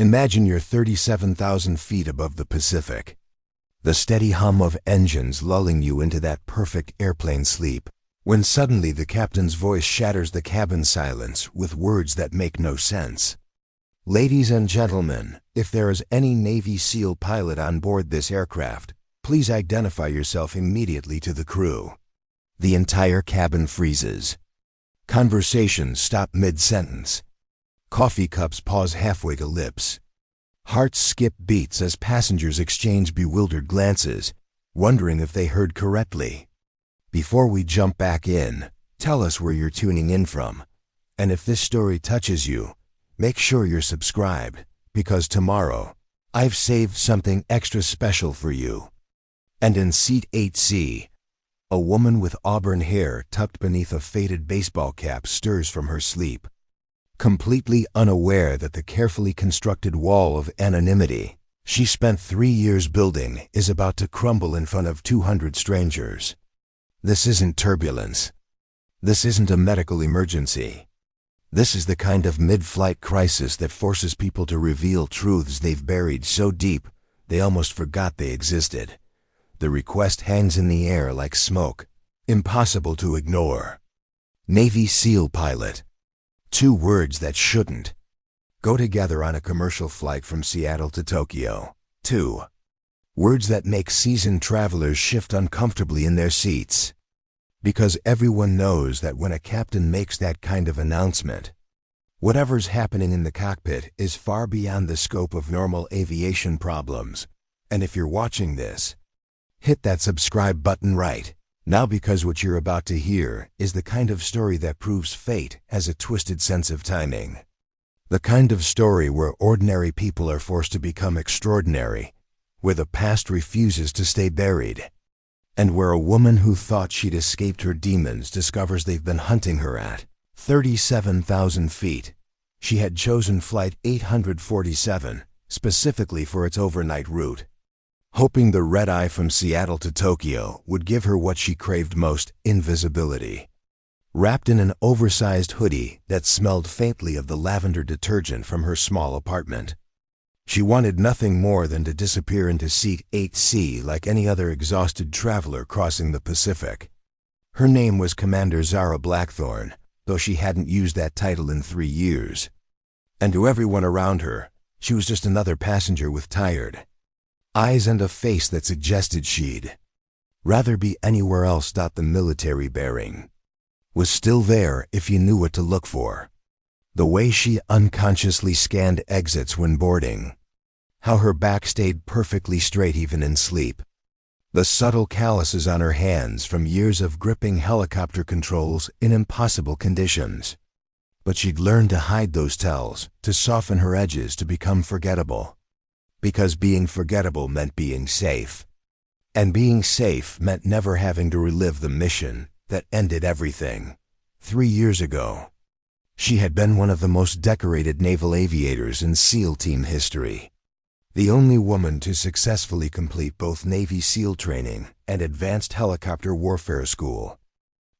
Imagine you're 37,000 feet above the Pacific. The steady hum of engines lulling you into that perfect airplane sleep, when suddenly the captain's voice shatters the cabin silence with words that make no sense. Ladies and gentlemen, if there is any Navy SEAL pilot on board this aircraft, please identify yourself immediately to the crew. The entire cabin freezes. Conversations stop mid-sentence. Coffee cups pause halfway to lips. Hearts skip beats as passengers exchange bewildered glances, wondering if they heard correctly. Before we jump back in, tell us where you're tuning in from. And if this story touches you, make sure you're subscribed, because tomorrow, I've saved something extra special for you. And in Seat 8C, a woman with auburn hair tucked beneath a faded baseball cap stirs from her sleep. Completely unaware that the carefully constructed wall of anonymity she spent 3 years building is about to crumble in front of 200 strangers. This isn't turbulence. This isn't a medical emergency. This is the kind of mid-flight crisis that forces people to reveal truths they've buried so deep they almost forgot they existed. The request hangs in the air like smoke, impossible to ignore. Navy SEAL pilot. 2 words that shouldn't go together on a commercial flight from Seattle to Tokyo. 2 words that make seasoned travelers shift uncomfortably in their seats. Because everyone knows that when a captain makes that kind of announcement, whatever's happening in the cockpit is far beyond the scope of normal aviation problems. And if you're watching this, hit that subscribe button right now, because what you're about to hear is the kind of story that proves fate has a twisted sense of timing. The kind of story where ordinary people are forced to become extraordinary, where the past refuses to stay buried, and where a woman who thought she'd escaped her demons discovers they've been hunting her at 37,000 feet. She had chosen Flight 847 specifically for its overnight route, hoping the red-eye from Seattle to Tokyo would give her what she craved most: invisibility. Wrapped in an oversized hoodie that smelled faintly of the lavender detergent from her small apartment, she wanted nothing more than to disappear into Seat 8C like any other exhausted traveler crossing the Pacific. Her name was Commander Zara Blackthorne, though she hadn't used that title in 3 years. And to everyone around her, she was just another passenger with tired eyes and a face that suggested she'd rather be anywhere else. The military bearing was still there if you knew what to look for. The way she unconsciously scanned exits when boarding, how her back stayed perfectly straight even in sleep, the subtle calluses on her hands from years of gripping helicopter controls in impossible conditions. But she'd learned to hide those tells, to soften her edges, to become forgettable. Because being forgettable meant being safe. And being safe meant never having to relive the mission that ended everything. 3 years ago, she had been one of the most decorated naval aviators in SEAL team history. The only woman to successfully complete both Navy SEAL training and advanced helicopter warfare school.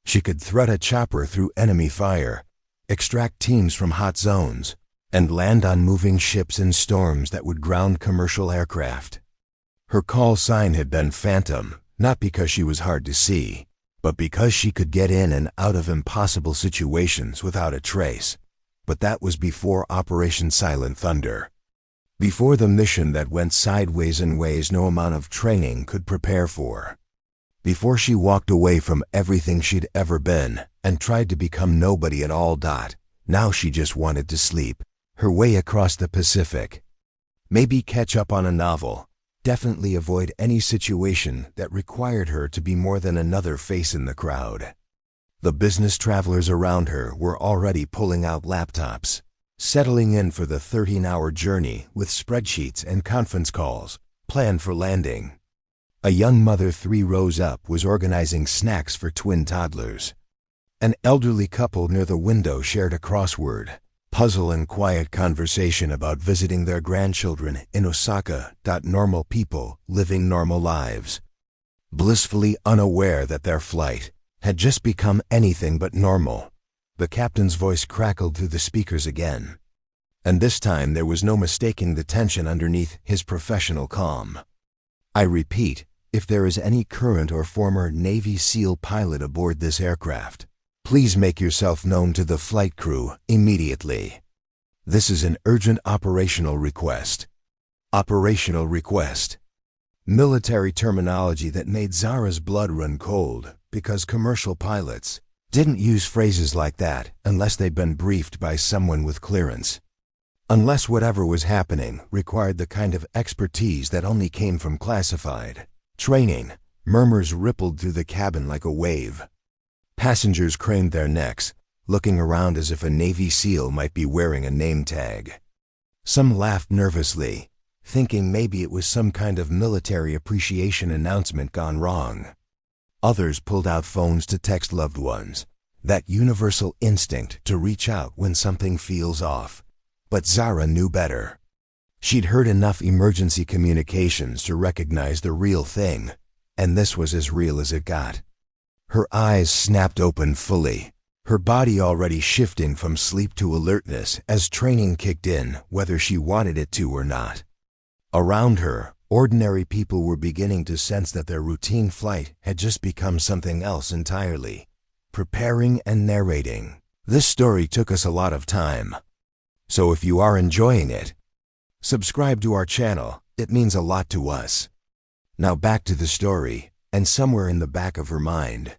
She could thread a chopper through enemy fire, extract teams from hot zones, and land on moving ships in storms that would ground commercial aircraft. Her call sign had been Phantom, not because she was hard to see, but because she could get in and out of impossible situations without a trace. But that was before Operation Silent Thunder. Before the mission that went sideways in ways no amount of training could prepare for. Before she walked away from everything she'd ever been and tried to become nobody at all. Now she just wanted to sleep her way across the Pacific. Maybe catch up on a novel. Definitely avoid any situation that required her to be more than another face in the crowd. The business travelers around her were already pulling out laptops, settling in for the 13-hour journey with spreadsheets and conference calls planned for landing. A young mother 3 rows up was organizing snacks for twin toddlers. An elderly couple near the window shared a crossword puzzle and quiet conversation about visiting their grandchildren in Osaka. Normal people living normal lives, blissfully unaware that their flight had just become anything but normal. The captain's voice crackled through the speakers again. And this time there was no mistaking the tension underneath his professional calm. I repeat, if there is any current or former Navy SEAL pilot aboard this aircraft, please make yourself known to the flight crew immediately. This is an urgent operational request. Operational request. Military terminology that made Zara's blood run cold because commercial pilots didn't use phrases like that unless they'd been briefed by someone with clearance. Unless whatever was happening required the kind of expertise that only came from classified training. Murmurs rippled through the cabin like a wave. Passengers craned their necks, looking around as if a Navy SEAL might be wearing a name tag. Some laughed nervously, thinking maybe it was some kind of military appreciation announcement gone wrong. Others pulled out phones to text loved ones, that universal instinct to reach out when something feels off. But Zara knew better. She'd heard enough emergency communications to recognize the real thing, and this was as real as it got. Her eyes snapped open fully, her body already shifting from sleep to alertness as training kicked in, whether she wanted it to or not. Around her, ordinary people were beginning to sense that their routine flight had just become something else entirely. Preparing and narrating. This story took us a lot of time. So if you are enjoying it, subscribe to our channel. It means a lot to us. Now back to the story, and somewhere in the back of her mind,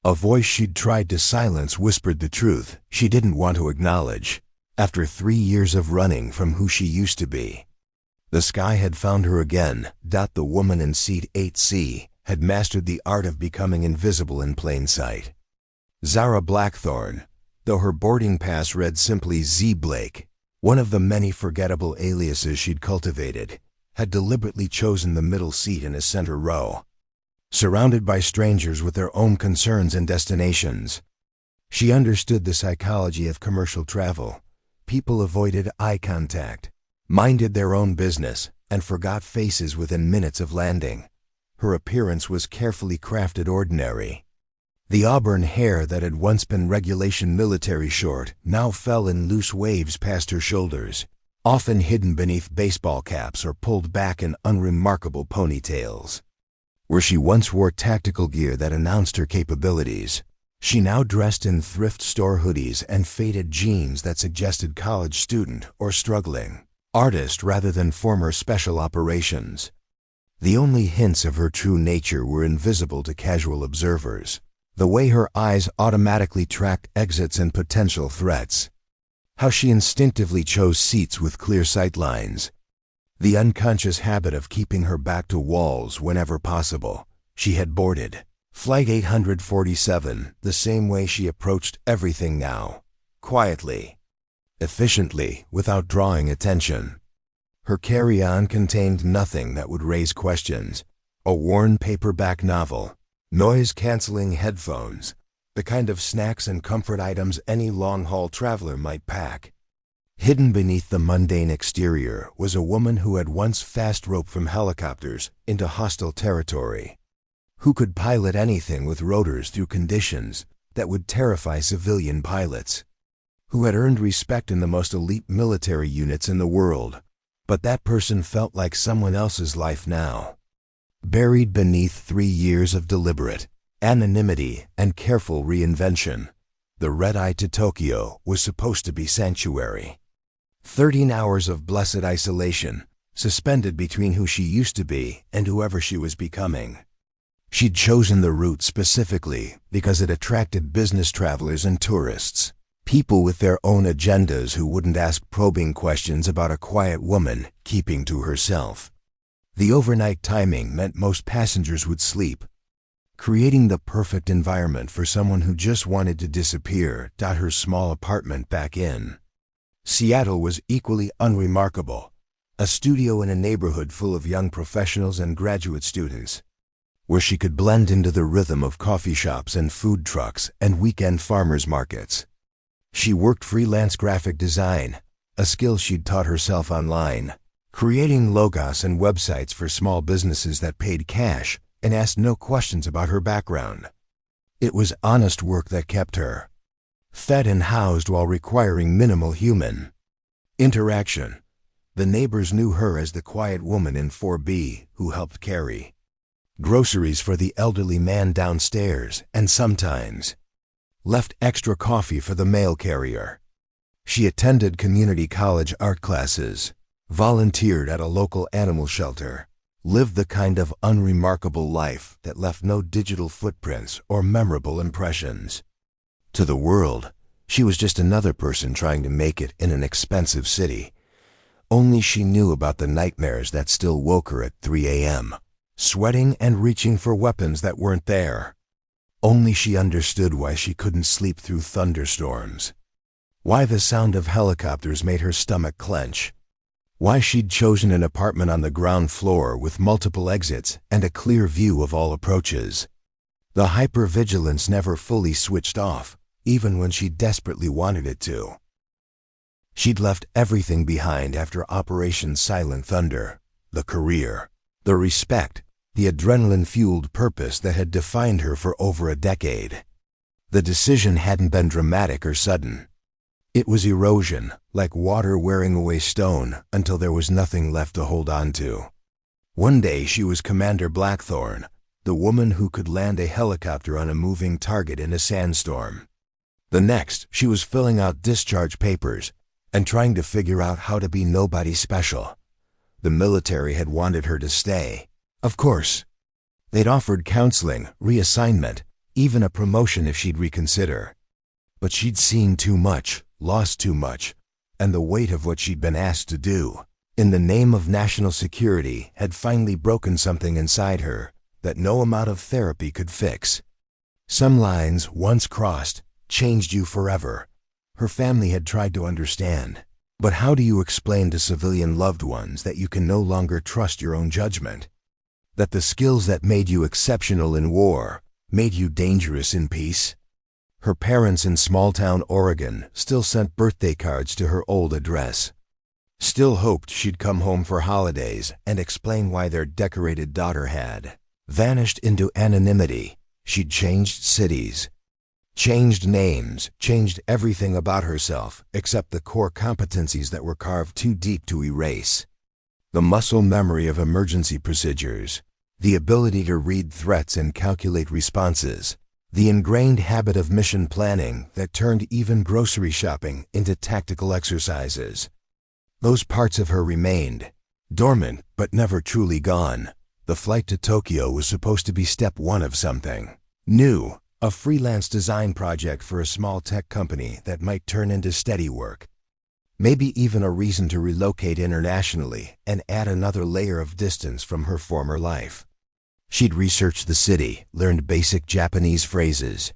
a voice she'd tried to silence whispered the truth she didn't want to acknowledge. After 3 years of running from who she used to be, the sky had found her again. The woman in seat 8C had mastered the art of becoming invisible in plain sight. Zara Blackthorne, though her boarding pass read simply Z. Blake, one of the many forgettable aliases she'd cultivated, had deliberately chosen the middle seat in a center row, surrounded by strangers with their own concerns and destinations. She understood the psychology of commercial travel. People avoided eye contact, minded their own business, and forgot faces within minutes of landing. Her appearance was carefully crafted ordinary. The auburn hair that had once been regulation military short now fell in loose waves past her shoulders, often hidden beneath baseball caps or pulled back in unremarkable ponytails. Where she once wore tactical gear that announced her capabilities, she now dressed in thrift store hoodies and faded jeans that suggested college student or struggling artist rather than former special operations. The only hints of her true nature were invisible to casual observers. The way her eyes automatically tracked exits and potential threats. How she instinctively chose seats with clear sight lines. The unconscious habit of keeping her back to walls whenever possible. She had boarded Flight 847 the same way she approached everything now. Quietly. Efficiently, without drawing attention. Her carry-on contained nothing that would raise questions. A worn paperback novel. Noise-canceling headphones, the kind of snacks and comfort items any long-haul traveler might pack. Hidden beneath the mundane exterior was a woman who had once fast-roped from helicopters into hostile territory, who could pilot anything with rotors through conditions that would terrify civilian pilots, who had earned respect in the most elite military units in the world, but that person felt like someone else's life now. Buried beneath 3 years of deliberate anonymity and careful reinvention, the red-eye to Tokyo was supposed to be sanctuary. 13 hours of blessed isolation, suspended between who she used to be and whoever she was becoming. She'd chosen the route specifically because it attracted business travelers and tourists, people with their own agendas who wouldn't ask probing questions about a quiet woman keeping to herself. The overnight timing meant most passengers would sleep, creating the perfect environment for someone who just wanted to disappear. Her small apartment back in Seattle was equally unremarkable, a studio in a neighborhood full of young professionals and graduate students, where she could blend into the rhythm of coffee shops and food trucks and weekend farmers markets. She worked freelance graphic design, a skill she'd taught herself online, creating logos and websites for small businesses that paid cash and asked no questions about her background. It was honest work that kept her fed and housed while requiring minimal human Interaction. The neighbors knew her as the quiet woman in 4B who helped carry groceries for the elderly man downstairs and sometimes left extra coffee for the mail carrier. She attended community college art classes, volunteered at a local animal shelter, lived the kind of unremarkable life that left no digital footprints or memorable impressions. To the world, she was just another person trying to make it in an expensive city. Only she knew about the nightmares that still woke her at 3 a.m., sweating and reaching for weapons that weren't there. Only she understood why she couldn't sleep through thunderstorms, why the sound of helicopters made her stomach clench, why she'd chosen an apartment on the ground floor with multiple exits and a clear view of all approaches. The hypervigilance never fully switched off, even when she desperately wanted it to. She'd left everything behind after Operation Silent Thunder, the career, the respect, the adrenaline-fueled purpose that had defined her for over a decade. The decision hadn't been dramatic or sudden. It was erosion, like water wearing away stone until there was nothing left to hold on to. One day she was Commander Blackthorn, the woman who could land a helicopter on a moving target in a sandstorm. The next, she was filling out discharge papers and trying to figure out how to be nobody special. The military had wanted her to stay. Of course. They'd offered counseling, reassignment, even a promotion if she'd reconsider. But she'd seen too much, lost too much, and the weight of what she'd been asked to do, in the name of national security, had finally broken something inside her that no amount of therapy could fix. Some lines, once crossed, changed you forever. Her family had tried to understand. But how do you explain to civilian loved ones that you can no longer trust your own judgment? That the skills that made you exceptional in war made you dangerous in peace? Her parents in small-town Oregon still sent birthday cards to her old address. Still hoped she'd come home for holidays and explain why their decorated daughter had vanished into anonymity. She'd changed cities, changed names, changed everything about herself except the core competencies that were carved too deep to erase. The muscle memory of emergency procedures, the ability to read threats and calculate responses, the ingrained habit of mission planning that turned even grocery shopping into tactical exercises. Those parts of her remained, dormant but never truly gone. The flight to Tokyo was supposed to be step one of something new, a freelance design project for a small tech company that might turn into steady work. Maybe even a reason to relocate internationally and add another layer of distance from her former life. She'd researched the city, learned basic Japanese phrases,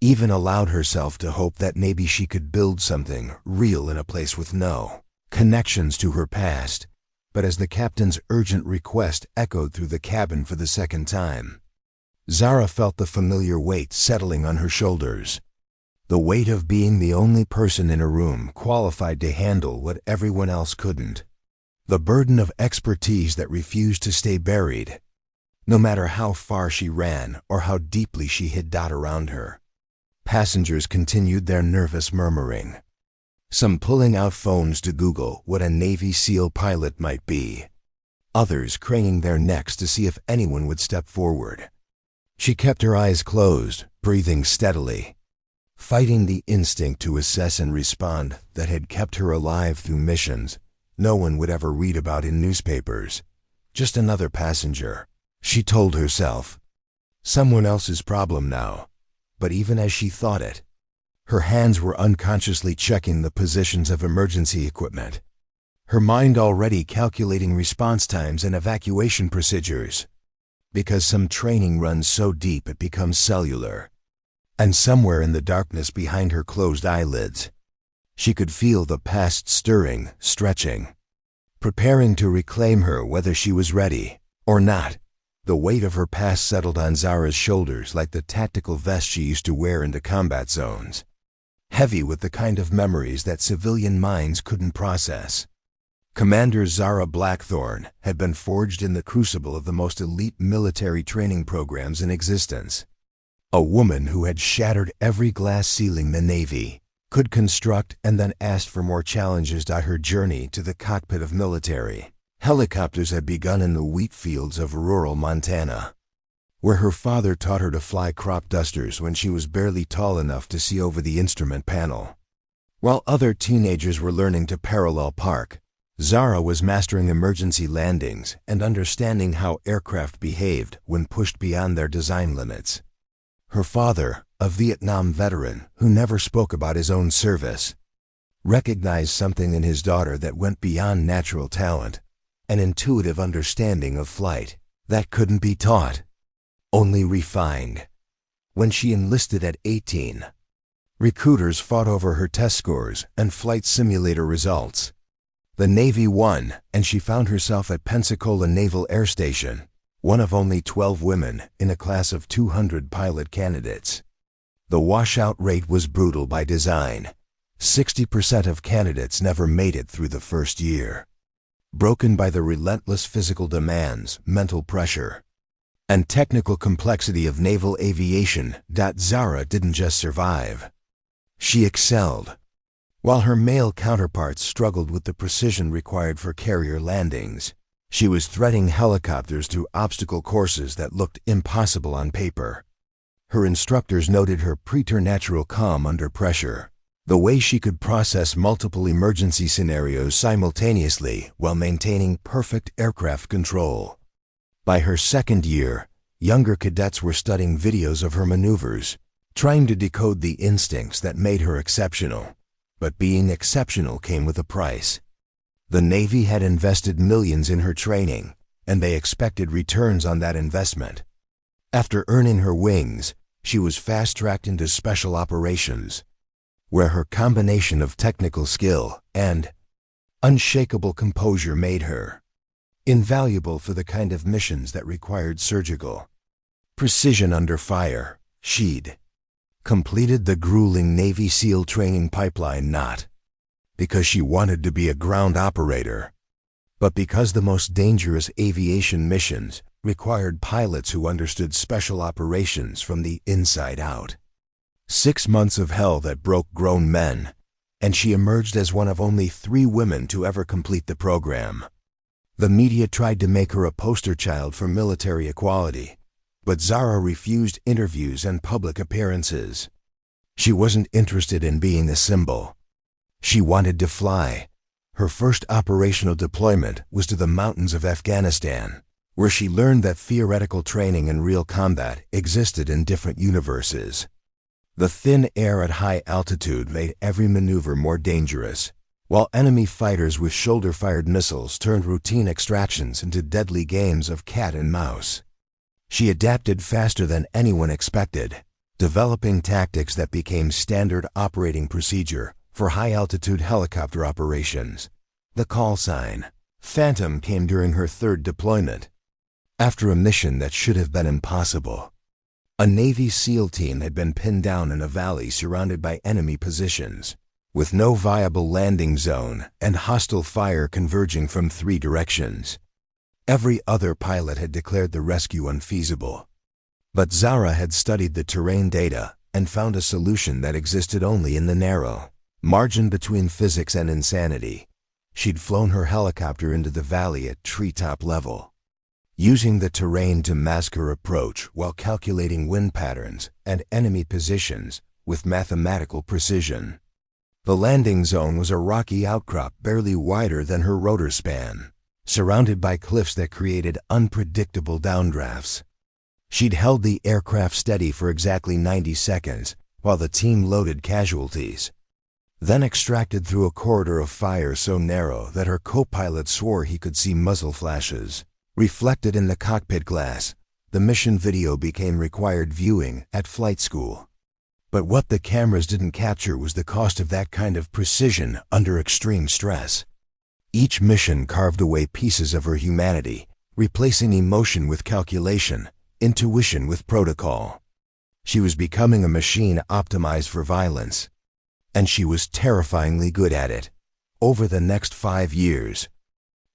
even allowed herself to hope that maybe she could build something real in a place with no connections to her past. But as the captain's urgent request echoed through the cabin for the second time, Zara felt the familiar weight settling on her shoulders. The weight of being the only person in a room qualified to handle what everyone else couldn't. The burden of expertise that refused to stay buried, no matter how far she ran or how deeply she hid doubt around her. Passengers continued their nervous murmuring, some pulling out phones to Google what a Navy SEAL pilot might be, others craning their necks to see if anyone would step forward. She kept her eyes closed, breathing steadily, fighting the instinct to assess and respond that had kept her alive through missions no one would ever read about in newspapers. Just another passenger, she told herself. Someone else's problem now. But even as she thought it, her hands were unconsciously checking the positions of emergency equipment, her mind already calculating response times and evacuation procedures. Because some training runs so deep it becomes cellular. And somewhere in the darkness behind her closed eyelids, she could feel the past stirring, stretching, preparing to reclaim her whether she was ready or not. The weight of her past settled on Zara's shoulders like the tactical vest she used to wear into combat zones, heavy with the kind of memories that civilian minds couldn't process. Commander Zara Blackthorn had been forged in the crucible of the most elite military training programs in existence. A woman who had shattered every glass ceiling the Navy could construct, and then asked for more challenges. Her journey to the cockpit of military helicopters had begun in the wheat fields of rural Montana, where her father taught her to fly crop dusters when she was barely tall enough to see over the instrument panel. While other teenagers were learning to parallel park, Zara was mastering emergency landings and understanding how aircraft behaved when pushed beyond their design limits. Her father, a Vietnam veteran who never spoke about his own service, recognized something in his daughter that went beyond natural talent, an intuitive understanding of flight that couldn't be taught, only refined. When she enlisted at 18, recruiters fought over her test scores and flight simulator results. The Navy won, and she found herself at Pensacola Naval Air Station, one of only 12 women in a class of 200 pilot candidates. The washout rate was brutal by design. 60% of candidates never made it through the first year. Broken by the relentless physical demands, mental pressure, and technical complexity of naval aviation, Zara didn't just survive. She excelled. While her male counterparts struggled with the precision required for carrier landings, she was threading helicopters through obstacle courses that looked impossible on paper. Her instructors noted her preternatural calm under pressure, the way she could process multiple emergency scenarios simultaneously while maintaining perfect aircraft control. By her second year, younger cadets were studying videos of her maneuvers, trying to decode the instincts that made her exceptional. But being exceptional came with a price. The Navy had invested millions in her training, and they expected returns on that investment. After earning her wings, she was fast-tracked into special operations, where her combination of technical skill and unshakable composure made her invaluable for the kind of missions that required surgical precision under fire. She'd completed the grueling Navy SEAL training pipeline not because she wanted to be a ground operator, but because the most dangerous aviation missions required pilots who understood special operations from the inside out. 6 months of hell that broke grown men, and she emerged as one of only 3 women to ever complete the program. The media tried to make her a poster child for military equality, but Zara refused interviews and public appearances. She wasn't interested in being a symbol. She wanted to fly. Her first operational deployment was to the mountains of Afghanistan, where she learned that theoretical training and real combat existed in different universes. The thin air at high altitude made every maneuver more dangerous, while enemy fighters with shoulder-fired missiles turned routine extractions into deadly games of cat and mouse. She adapted faster than anyone expected, developing tactics that became standard operating procedure for high-altitude helicopter operations. The call sign, Phantom, came during her 3rd deployment. After a mission that should have been impossible, a Navy SEAL team had been pinned down in a valley surrounded by enemy positions, with no viable landing zone and hostile fire converging from 3 directions. Every other pilot had declared the rescue unfeasible. But Zara had studied the terrain data and found a solution that existed only in the narrow margin between physics and insanity. She'd flown her helicopter into the valley at treetop level, using the terrain to mask her approach while calculating wind patterns and enemy positions with mathematical precision. The landing zone was a rocky outcrop barely wider than her rotor span, surrounded by cliffs that created unpredictable downdrafts. She'd held the aircraft steady for exactly 90 seconds while the team loaded casualties, then extracted through a corridor of fire so narrow that her co-pilot swore he could see muzzle flashes reflected in the cockpit glass. The mission video became required viewing at flight school. But what the cameras didn't capture was the cost of that kind of precision under extreme stress. Each mission carved away pieces of her humanity, replacing emotion with calculation, intuition with protocol. She was becoming a machine optimized for violence, and she was terrifyingly good at it. Over the next 5 years,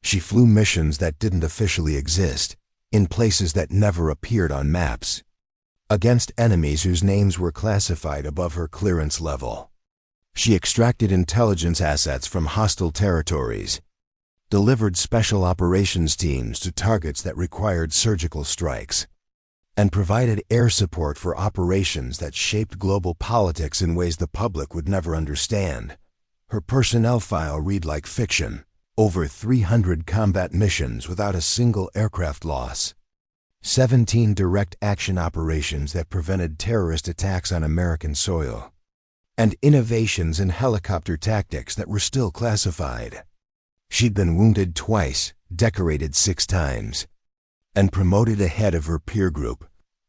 she flew missions that didn't officially exist, in places that never appeared on maps, against enemies whose names were classified above her clearance level. She extracted intelligence assets from hostile territories, delivered special operations teams to targets that required surgical strikes, and provided air support for operations that shaped global politics in ways the public would never understand. Her personnel file read like fiction. Over 300 combat missions without a single aircraft loss. 17 direct action operations that prevented terrorist attacks on American soil. And innovations in helicopter tactics that were still classified. She'd been wounded twice, decorated 6 times, and promoted ahead of her peer group,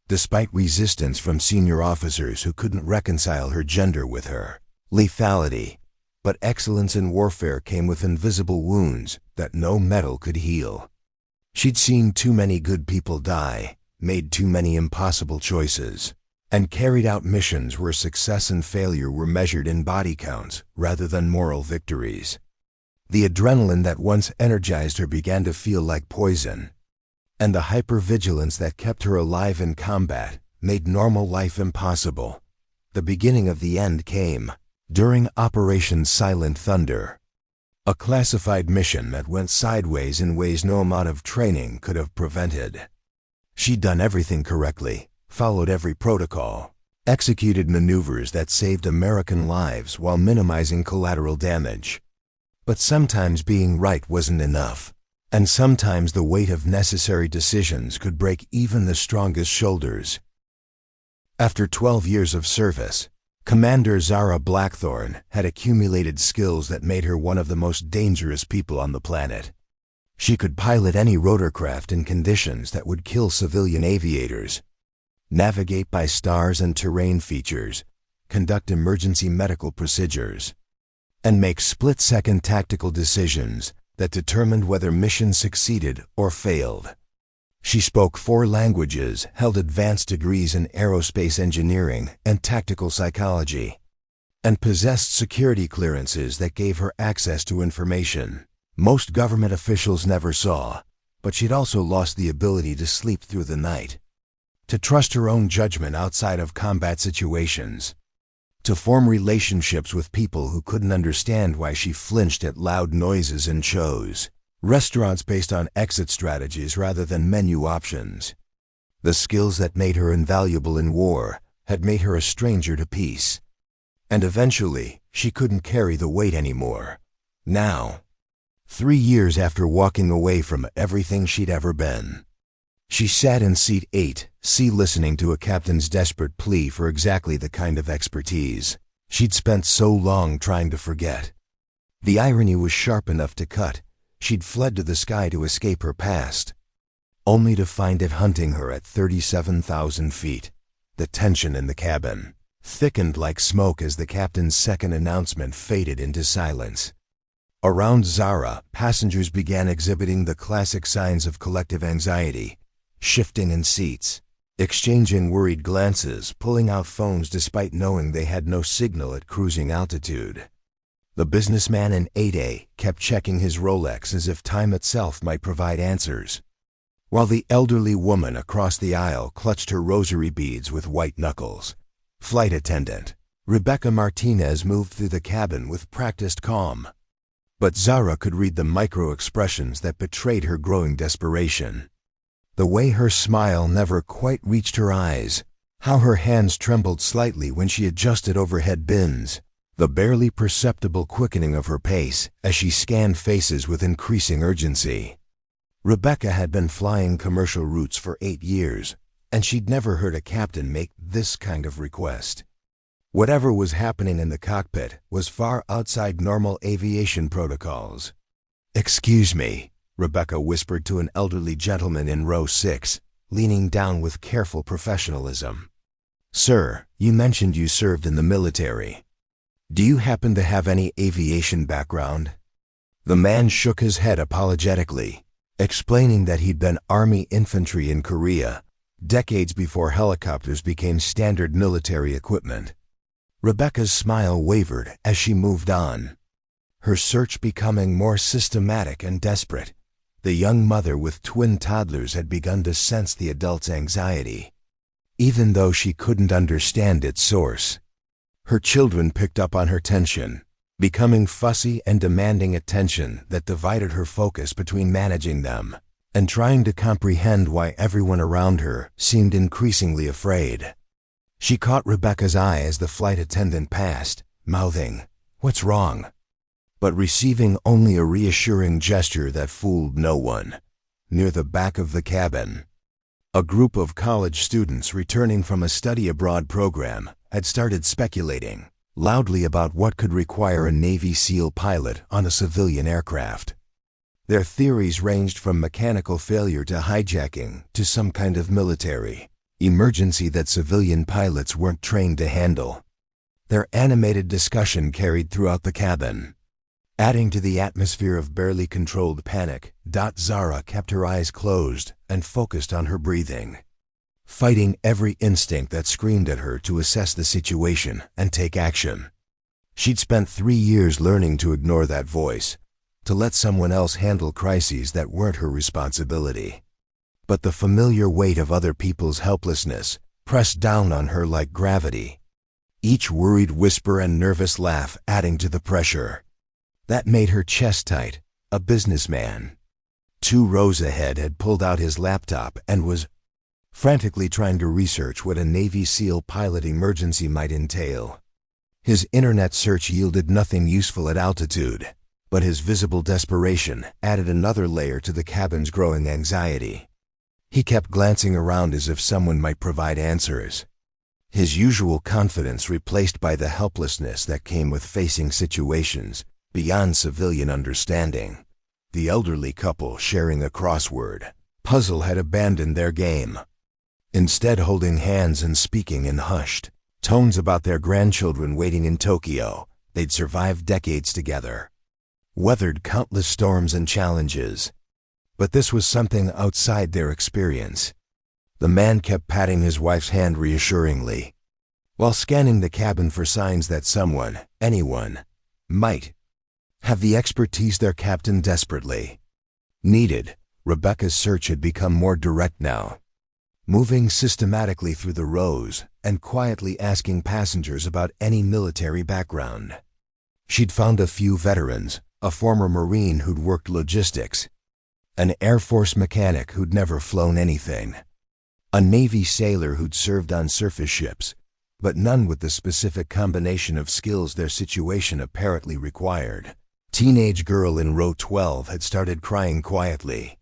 despite resistance from senior officers who couldn't reconcile her gender with her lethality. But excellence in warfare came with invisible wounds that no medal could heal. She'd seen too many good people die, made too many impossible choices, and carried out missions where success and failure were measured in body counts rather than moral victories. The adrenaline that once energized her began to feel like poison, and the hypervigilance that kept her alive in combat made normal life impossible. The beginning of the end came during Operation Silent Thunder, a classified mission that went sideways in ways no amount of training could have prevented. She'd done everything correctly, followed every protocol, executed maneuvers that saved American lives while minimizing collateral damage. But sometimes being right wasn't enough, and sometimes the weight of necessary decisions could break even the strongest shoulders. After 12 years of service, Commander Zara Blackthorne had accumulated skills that made her one of the most dangerous people on the planet. She could pilot any rotorcraft in conditions that would kill civilian aviators, navigate by stars and terrain features, conduct emergency medical procedures, and make split-second tactical decisions that determined whether missions succeeded or failed. She spoke 4 languages, held advanced degrees in aerospace engineering and tactical psychology, and possessed security clearances that gave her access to information most government officials never saw. But she'd also lost the ability to sleep through the night, to trust her own judgment outside of combat situations, to form relationships with people who couldn't understand why she flinched at loud noises and chose restaurants based on exit strategies rather than menu options. The skills that made her invaluable in war had made her a stranger to peace. And eventually, she couldn't carry the weight anymore. Now, 3 years after walking away from everything she'd ever been, she sat in seat 8C listening to a captain's desperate plea for exactly the kind of expertise she'd spent so long trying to forget. The irony was sharp enough to cut. She'd fled to the sky to escape her past, only to find it hunting her at 37,000 feet. The tension in the cabin thickened like smoke as the captain's second announcement faded into silence. Around Zara, passengers began exhibiting the classic signs of collective anxiety, shifting in seats, exchanging worried glances, pulling out phones despite knowing they had no signal at cruising altitude. The businessman in 8A kept checking his Rolex as if time itself might provide answers, while the elderly woman across the aisle clutched her rosary beads with white knuckles. Flight attendant Rebecca Martinez moved through the cabin with practiced calm, but Zara could read the micro-expressions that betrayed her growing desperation. The way her smile never quite reached her eyes, how her hands trembled slightly when she adjusted overhead bins, the barely perceptible quickening of her pace as she scanned faces with increasing urgency. Rebecca had been flying commercial routes for 8 years, and she'd never heard a captain make this kind of request. Whatever was happening in the cockpit was far outside normal aviation protocols. "Excuse me," Rebecca whispered to an elderly gentleman in row 6, leaning down with careful professionalism. "Sir, you mentioned you served in the military. Do you happen to have any aviation background?" The man shook his head apologetically, explaining that he'd been Army infantry in Korea, decades before helicopters became standard military equipment. Rebecca's smile wavered as she moved on, her search becoming more systematic and desperate. The young mother with twin toddlers had begun to sense the adult's anxiety, even though she couldn't understand its source. Her children picked up on her tension, becoming fussy and demanding attention that divided her focus between managing them and trying to comprehend why everyone around her seemed increasingly afraid. She caught Rebecca's eye as the flight attendant passed, mouthing, "What's wrong?" but receiving only a reassuring gesture that fooled no one. Near the back of the cabin, a group of college students returning from a study abroad program had started speculating loudly about what could require a Navy SEAL pilot on a civilian aircraft. Their theories ranged from mechanical failure to hijacking to some kind of military emergency that civilian pilots weren't trained to handle. Their animated discussion carried throughout the cabin, adding to the atmosphere of barely controlled panic. Zara kept her eyes closed and focused on her breathing, fighting every instinct that screamed at her to assess the situation and take action. She'd spent 3 years learning to ignore that voice, to let someone else handle crises that weren't her responsibility. But the familiar weight of other people's helplessness pressed down on her like gravity, each worried whisper and nervous laugh adding to the pressure. That made her chest tight. A businessman 2 rows ahead had pulled out his laptop and was frantically trying to research what a Navy SEAL pilot emergency might entail. His internet search yielded nothing useful at altitude, but his visible desperation added another layer to the cabin's growing anxiety. He kept glancing around as if someone might provide answers, his usual confidence replaced by the helplessness that came with facing situations beyond civilian understanding. The elderly couple sharing a crossword puzzle had abandoned their game, instead holding hands and speaking in hushed tones about their grandchildren waiting in Tokyo. They'd survived decades together, weathered countless storms and challenges, but this was something outside their experience. The man kept patting his wife's hand reassuringly, while scanning the cabin for signs that someone, anyone, might have the expertise their captain desperately needed. Rebecca's search had become more direct now, moving systematically through the rows and quietly asking passengers about any military background. She'd found a few veterans, a former Marine who'd worked logistics, an Air Force mechanic who'd never flown anything, a Navy sailor who'd served on surface ships, but none with the specific combination of skills their situation apparently required. Teenage girl in row 12 had started crying quietly,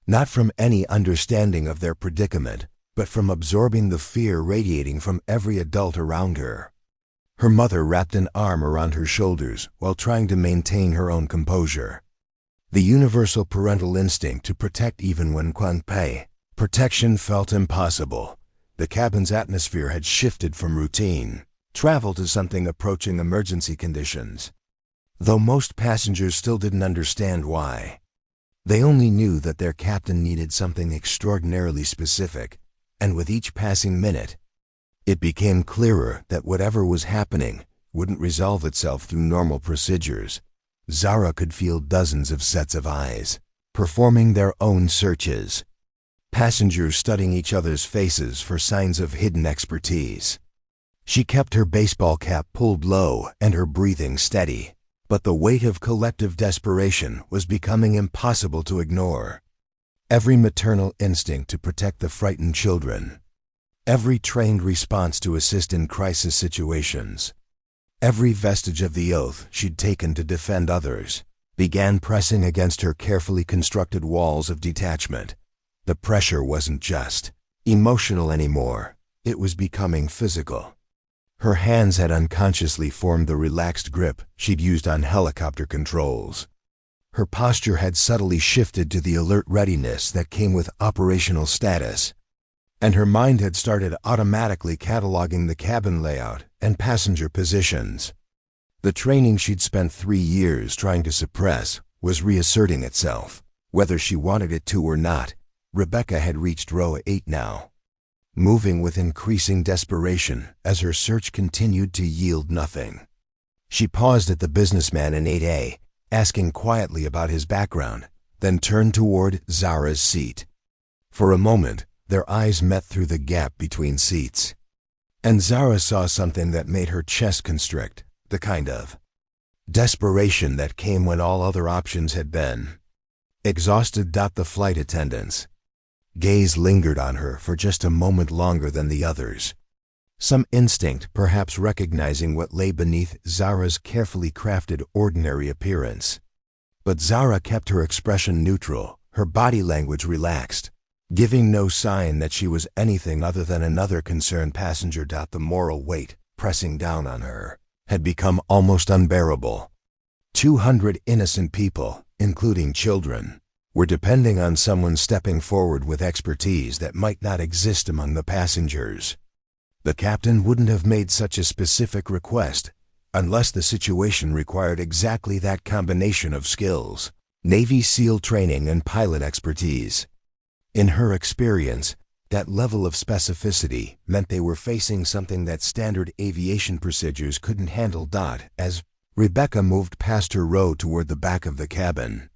not from any understanding of their predicament, but from absorbing the fear radiating from every adult around her. Her mother wrapped an arm around her shoulders while trying to maintain her own composure. The universal parental instinct to protect even when protection felt impossible. The cabin's atmosphere had shifted from routine travel to something approaching emergency conditions, though most passengers still didn't understand why. They only knew that their captain needed something extraordinarily specific, and with each passing minute, it became clearer that whatever was happening wouldn't resolve itself through normal procedures. Zara could feel dozens of sets of eyes, performing their own searches, passengers studying each other's faces for signs of hidden expertise. She kept her baseball cap pulled low and her breathing steady, but the weight of collective desperation was becoming impossible to ignore. Every maternal instinct to protect the frightened children, every trained response to assist in crisis situations, every vestige of the oath she'd taken to defend others, began pressing against her carefully constructed walls of detachment. The pressure wasn't just emotional anymore, it was becoming physical. Her hands had unconsciously formed the relaxed grip she'd used on helicopter controls. Her posture had subtly shifted to the alert readiness that came with operational status, and her mind had started automatically cataloging the cabin layout and passenger positions. The training she'd spent 3 years trying to suppress was reasserting itself, whether she wanted it to or not. Rebecca had reached row 8 now, moving with increasing desperation as her search continued to yield nothing. She paused at the businessman in 8A, asking quietly about his background, then turned toward Zara's seat. For a moment, their eyes met through the gap between seats. And Zara saw something that made her chest constrict, the kind of desperation that came when all other options had been exhausted. The flight attendant's gaze lingered on her for just a moment longer than the others. Some instinct, perhaps recognizing what lay beneath Zara's carefully crafted ordinary appearance. But Zara kept her expression neutral, her body language relaxed, giving no sign that she was anything other than another concerned passenger. The moral weight, pressing down on her, had become almost unbearable. 200 innocent people, including children, were depending on someone stepping forward with expertise that might not exist among the passengers. The captain wouldn't have made such a specific request unless the situation required exactly that combination of skills: Navy SEAL training and pilot expertise. In her experience, that level of specificity meant they were facing something that standard aviation procedures couldn't handle. As Rebecca moved past her row toward the back of the cabin,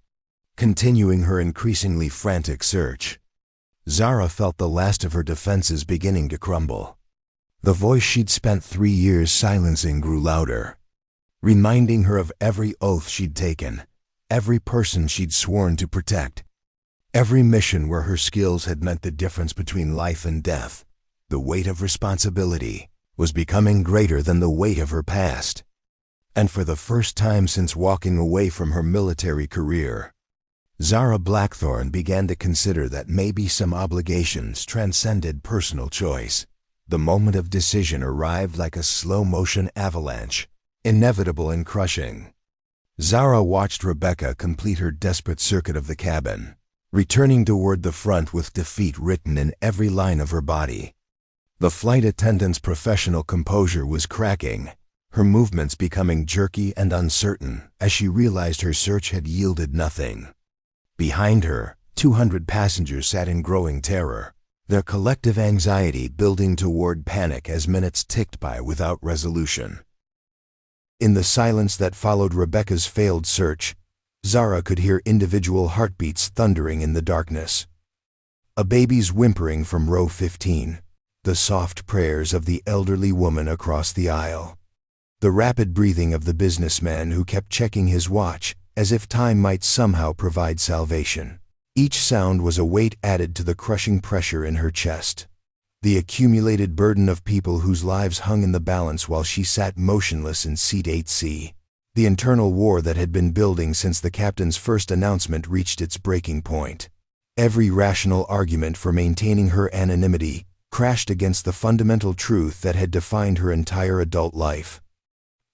continuing her increasingly frantic search, Zara felt the last of her defenses beginning to crumble. The voice she'd spent 3 years silencing grew louder, reminding her of every oath she'd taken, every person she'd sworn to protect, every mission where her skills had meant the difference between life and death. The weight of responsibility was becoming greater than the weight of her past. And for the first time since walking away from her military career, Zara Blackthorne began to consider that maybe some obligations transcended personal choice. The moment of decision arrived like a slow-motion avalanche, inevitable and crushing. Zara watched Rebecca complete her desperate circuit of the cabin, returning toward the front with defeat written in every line of her body. The flight attendant's professional composure was cracking, her movements becoming jerky and uncertain as she realized her search had yielded nothing. Behind her, 200 passengers sat in growing terror, their collective anxiety building toward panic as minutes ticked by without resolution. In the silence that followed Rebecca's failed search, Zara could hear individual heartbeats thundering in the darkness. A baby's whimpering from row 15, the soft prayers of the elderly woman across the aisle, the rapid breathing of the businessman who kept checking his watch as if time might somehow provide salvation. Each sound was a weight added to the crushing pressure in her chest, the accumulated burden of people whose lives hung in the balance while she sat motionless in seat 8C. The internal war that had been building since the captain's first announcement reached its breaking point. Every rational argument for maintaining her anonymity crashed against the fundamental truth that had defined her entire adult life.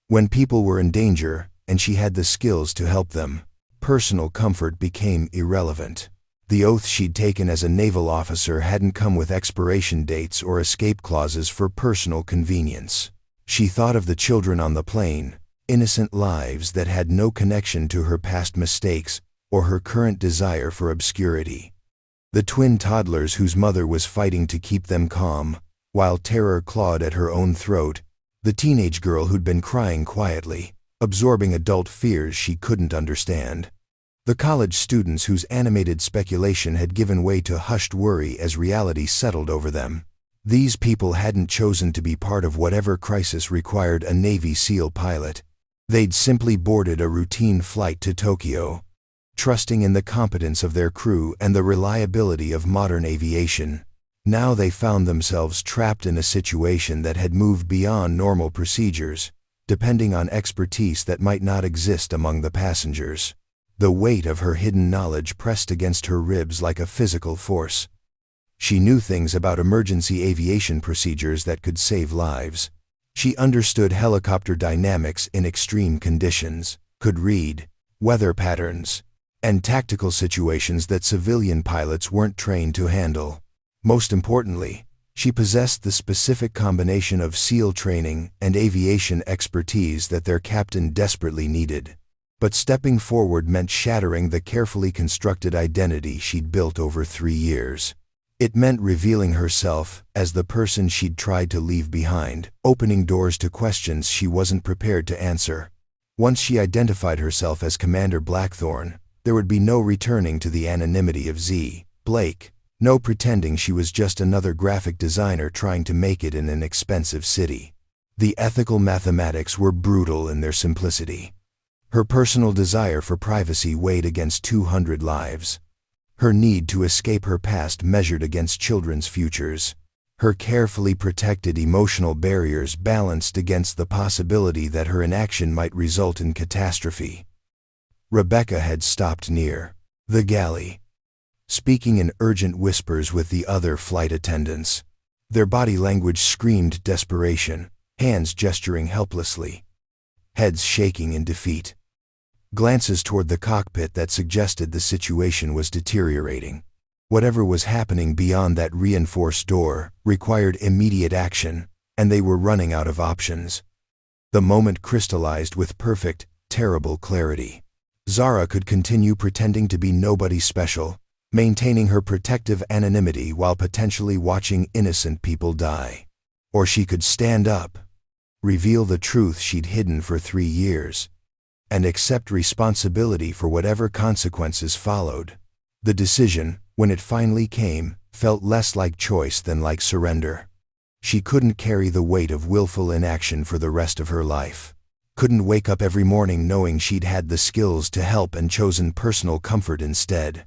When people were in danger, and she had the skills to help them, personal comfort became irrelevant. The oath she'd taken as a naval officer hadn't come with expiration dates or escape clauses for personal convenience. She thought of the children on the plane, innocent lives that had no connection to her past mistakes or her current desire for obscurity. The twin toddlers whose mother was fighting to keep them calm, while terror clawed at her own throat, the teenage girl who'd been crying quietly, absorbing adult fears she couldn't understand. The college students whose animated speculation had given way to hushed worry as reality settled over them. These people hadn't chosen to be part of whatever crisis required a Navy SEAL pilot. They'd simply boarded a routine flight to Tokyo, trusting in the competence of their crew and the reliability of modern aviation. Now they found themselves trapped in a situation that had moved beyond normal procedures, depending on expertise that might not exist among the passengers. The weight of her hidden knowledge pressed against her ribs like a physical force. She knew things about emergency aviation procedures that could save lives. She understood helicopter dynamics in extreme conditions, could read weather patterns, and tactical situations that civilian pilots weren't trained to handle. Most importantly, she possessed the specific combination of SEAL training and aviation expertise that their captain desperately needed. But stepping forward meant shattering the carefully constructed identity she'd built over 3 years. It meant revealing herself as the person she'd tried to leave behind, opening doors to questions she wasn't prepared to answer. Once she identified herself as Commander Blackthorne, there would be no returning to the anonymity of Z. Blake. No pretending she was just another graphic designer trying to make it in an expensive city. The ethical mathematics were brutal in their simplicity. Her personal desire for privacy weighed against 200 lives. Her need to escape her past measured against children's futures. Her carefully protected emotional barriers balanced against the possibility that her inaction might result in catastrophe. Rebecca had stopped near the galley, speaking in urgent whispers with the other flight attendants. Their body language screamed desperation, hands gesturing helplessly, heads shaking in defeat. Glances toward the cockpit that suggested the situation was deteriorating. Whatever was happening beyond that reinforced door required immediate action, and they were running out of options. The moment crystallized with perfect, terrible clarity. Zara could continue pretending to be nobody special, maintaining her protective anonymity while potentially watching innocent people die. Or she could stand up, reveal the truth she'd hidden for 3 years, and accept responsibility for whatever consequences followed. The decision, when it finally came, felt less like choice than like surrender. She couldn't carry the weight of willful inaction for the rest of her life. Couldn't wake up every morning knowing she'd had the skills to help and chosen personal comfort instead.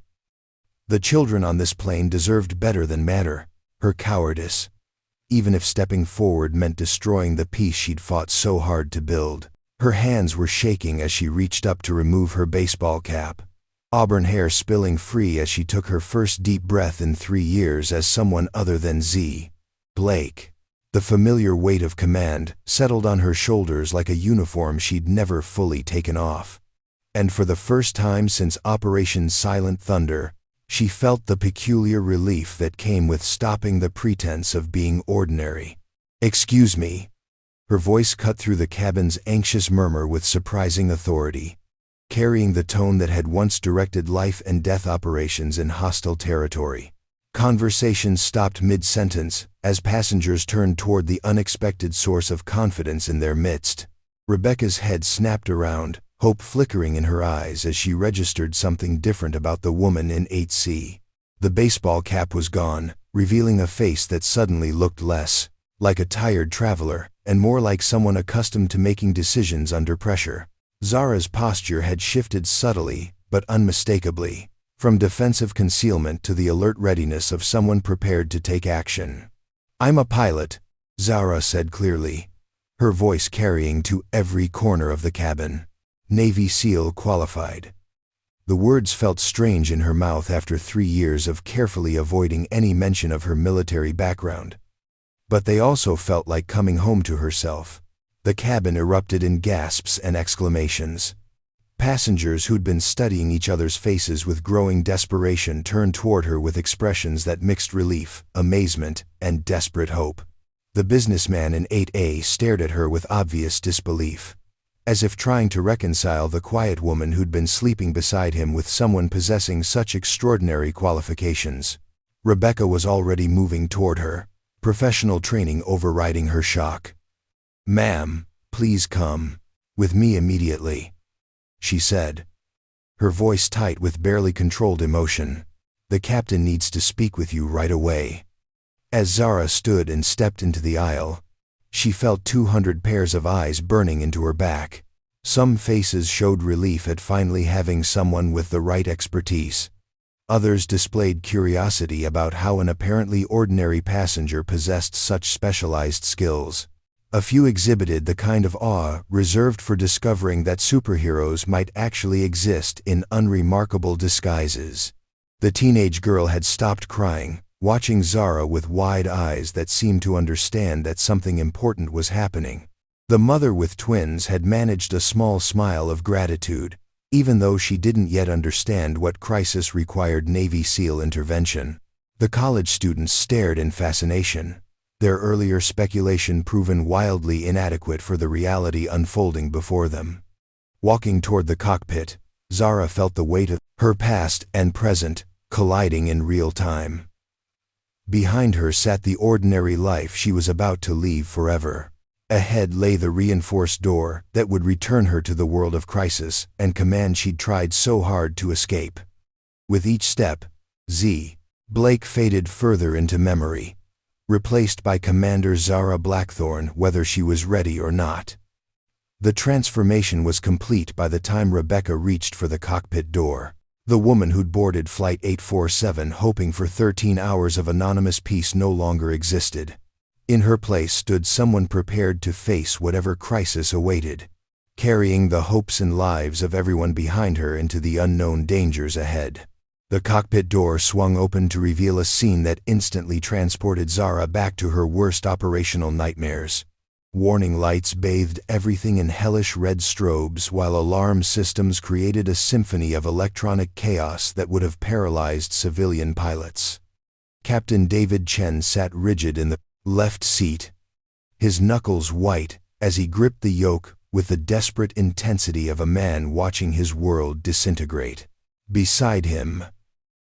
The children on this plane deserved better than her cowardice, even if stepping forward meant destroying the peace she'd fought so hard to build. Her hands were shaking as she reached up to remove her baseball cap, auburn hair spilling free as she took her first deep breath in 3 years as someone other than Z. Blake. The familiar weight of command settled on her shoulders like a uniform she'd never fully taken off. And for the first time since Operation Silent Thunder, she felt the peculiar relief that came with stopping the pretense of being ordinary. "Excuse me." Her voice cut through the cabin's anxious murmur with surprising authority, carrying the tone that had once directed life and death operations in hostile territory. Conversations stopped mid-sentence as passengers turned toward the unexpected source of confidence in their midst. Rebecca's head snapped around, hope flickering in her eyes as she registered something different about the woman in 8C. The baseball cap was gone, revealing a face that suddenly looked less like a tired traveler and more like someone accustomed to making decisions under pressure. Zara's posture had shifted subtly but unmistakably, from defensive concealment to the alert readiness of someone prepared to take action. "I'm a pilot," Zara said clearly, her voice carrying to every corner of the cabin. "Navy SEAL qualified." The words felt strange in her mouth after 3 years of carefully avoiding any mention of her military background. But they also felt like coming home to herself. The cabin erupted in gasps and exclamations. Passengers who'd been studying each other's faces with growing desperation turned toward her with expressions that mixed relief, amazement, and desperate hope. The businessman in 8A stared at her with obvious disbelief, as if trying to reconcile the quiet woman who'd been sleeping beside him with someone possessing such extraordinary qualifications. Rebecca was already moving toward her, professional training overriding her shock. "Ma'am, please come with me immediately," she said, her voice tight with barely controlled emotion. "The captain needs to speak with you right away." As Zara stood and stepped into the aisle, she felt 200 pairs of eyes burning into her back. Some faces showed relief at finally having someone with the right expertise. Others displayed curiosity about how an apparently ordinary passenger possessed such specialized skills. A few exhibited the kind of awe reserved for discovering that superheroes might actually exist in unremarkable disguises. The teenage girl had stopped crying, watching Zara with wide eyes that seemed to understand that something important was happening. The mother with twins had managed a small smile of gratitude, even though she didn't yet understand what crisis required Navy SEAL intervention. The college students stared in fascination, their earlier speculation proven wildly inadequate for the reality unfolding before them. Walking toward the cockpit, Zara felt the weight of her past and present colliding in real time. Behind her sat the ordinary life she was about to leave forever. Ahead lay the reinforced door that would return her to the world of crisis and command she'd tried so hard to escape. With each step, Z. Blake faded further into memory, replaced by Commander Zara Blackthorne, whether she was ready or not. The transformation was complete by the time Rebecca reached for the cockpit door. The woman who'd boarded Flight 847 hoping for 13 hours of anonymous peace no longer existed. In her place stood someone prepared to face whatever crisis awaited, carrying the hopes and lives of everyone behind her into the unknown dangers ahead. The cockpit door swung open to reveal a scene that instantly transported Zara back to her worst operational nightmares. Warning lights bathed everything in hellish red strobes, while alarm systems created a symphony of electronic chaos that would have paralyzed civilian pilots. Captain David Chen sat rigid in the left seat, his knuckles white as he gripped the yoke with the desperate intensity of a man watching his world disintegrate. Beside him,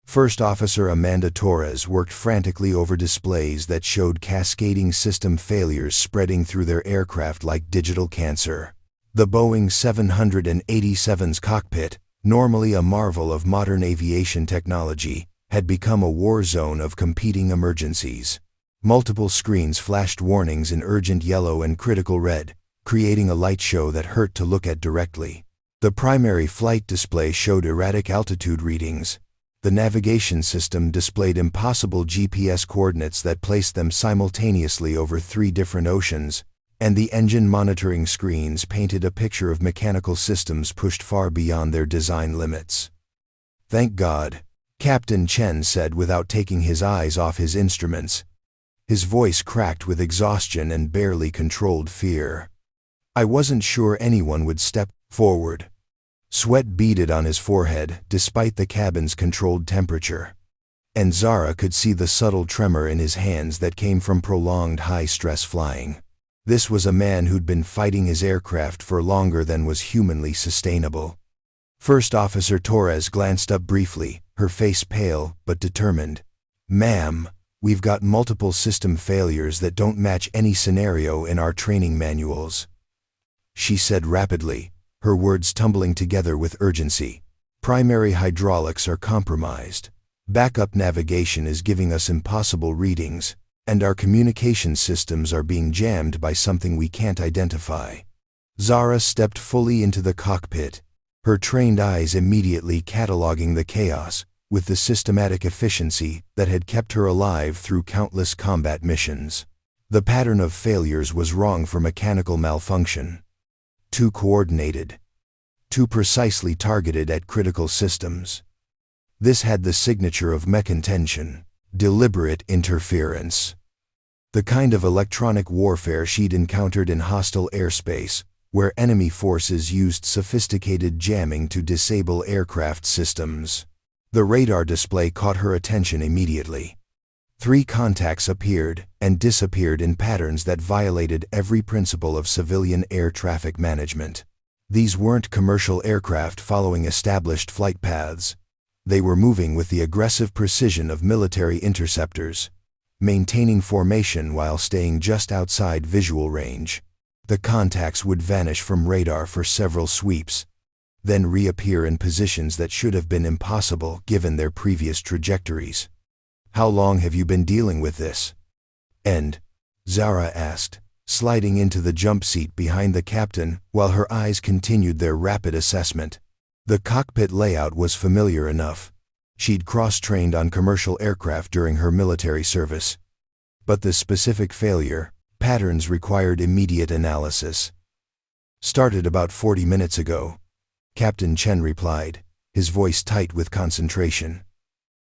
First Officer Amanda Torres worked frantically over displays that showed cascading system failures spreading through their aircraft like digital cancer. The Boeing 787's cockpit, normally a marvel of modern aviation technology, had become a war zone of competing emergencies. Multiple screens flashed warnings in urgent yellow and critical red, creating a light show that hurt to look at directly. The primary flight display showed erratic altitude readings. The navigation system displayed impossible GPS coordinates that placed them simultaneously over 3 different oceans, and the engine monitoring screens painted a picture of mechanical systems pushed far beyond their design limits. "Thank God," Captain Chen said without taking his eyes off his instruments. His voice cracked with exhaustion and barely controlled fear. "I wasn't sure anyone would step forward." Sweat beaded on his forehead despite the cabin's controlled temperature, and Zara could see the subtle tremor in his hands that came from prolonged high-stress flying. This was a man who'd been fighting his aircraft for longer than was humanly sustainable. First Officer Torres glanced up briefly, her face pale but determined. "Ma'am, we've got multiple system failures that don't match any scenario in our training manuals," she said rapidly, her words tumbling together with urgency. "Primary hydraulics are compromised. Backup navigation is giving us impossible readings, and our communication systems are being jammed by something we can't identify." Zara stepped fully into the cockpit, her trained eyes immediately cataloging the chaos with the systematic efficiency that had kept her alive through countless combat missions. The pattern of failures was wrong for mechanical malfunction. Too coordinated, too precisely targeted at critical systems. This had the signature of mech intention, deliberate interference. The kind of electronic warfare she'd encountered in hostile airspace, where enemy forces used sophisticated jamming to disable aircraft systems. The radar display caught her attention immediately. 3 contacts appeared and disappeared in patterns that violated every principle of civilian air traffic management. These weren't commercial aircraft following established flight paths. They were moving with the aggressive precision of military interceptors, maintaining formation while staying just outside visual range. The contacts would vanish from radar for several sweeps, then reappear in positions that should have been impossible given their previous trajectories. "How long have you been dealing with this?" Zara asked, sliding into the jump seat behind the captain while her eyes continued their rapid assessment. The cockpit layout was familiar enough. She'd cross-trained on commercial aircraft during her military service. But the specific failure patterns required immediate analysis. "Started about 40 minutes ago," Captain Chen replied, his voice tight with concentration.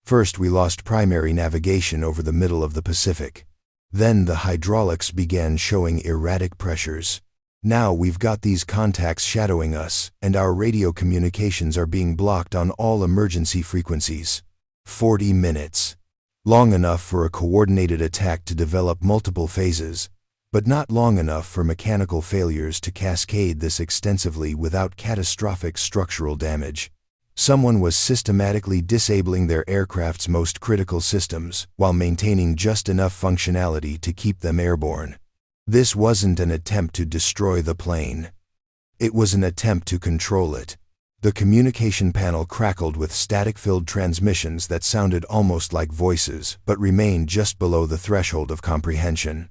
"First we lost primary navigation over the middle of the Pacific. Then the hydraulics began showing erratic pressures. Now we've got these contacts shadowing us, and our radio communications are being blocked on all emergency frequencies." 40 minutes. Long enough for a coordinated attack to develop multiple phases, but not long enough for mechanical failures to cascade this extensively without catastrophic structural damage. Someone was systematically disabling their aircraft's most critical systems while maintaining just enough functionality to keep them airborne. This wasn't an attempt to destroy the plane. It was an attempt to control it, The communication panel crackled with static-filled transmissions that sounded almost like voices, but remained just below the threshold of comprehension.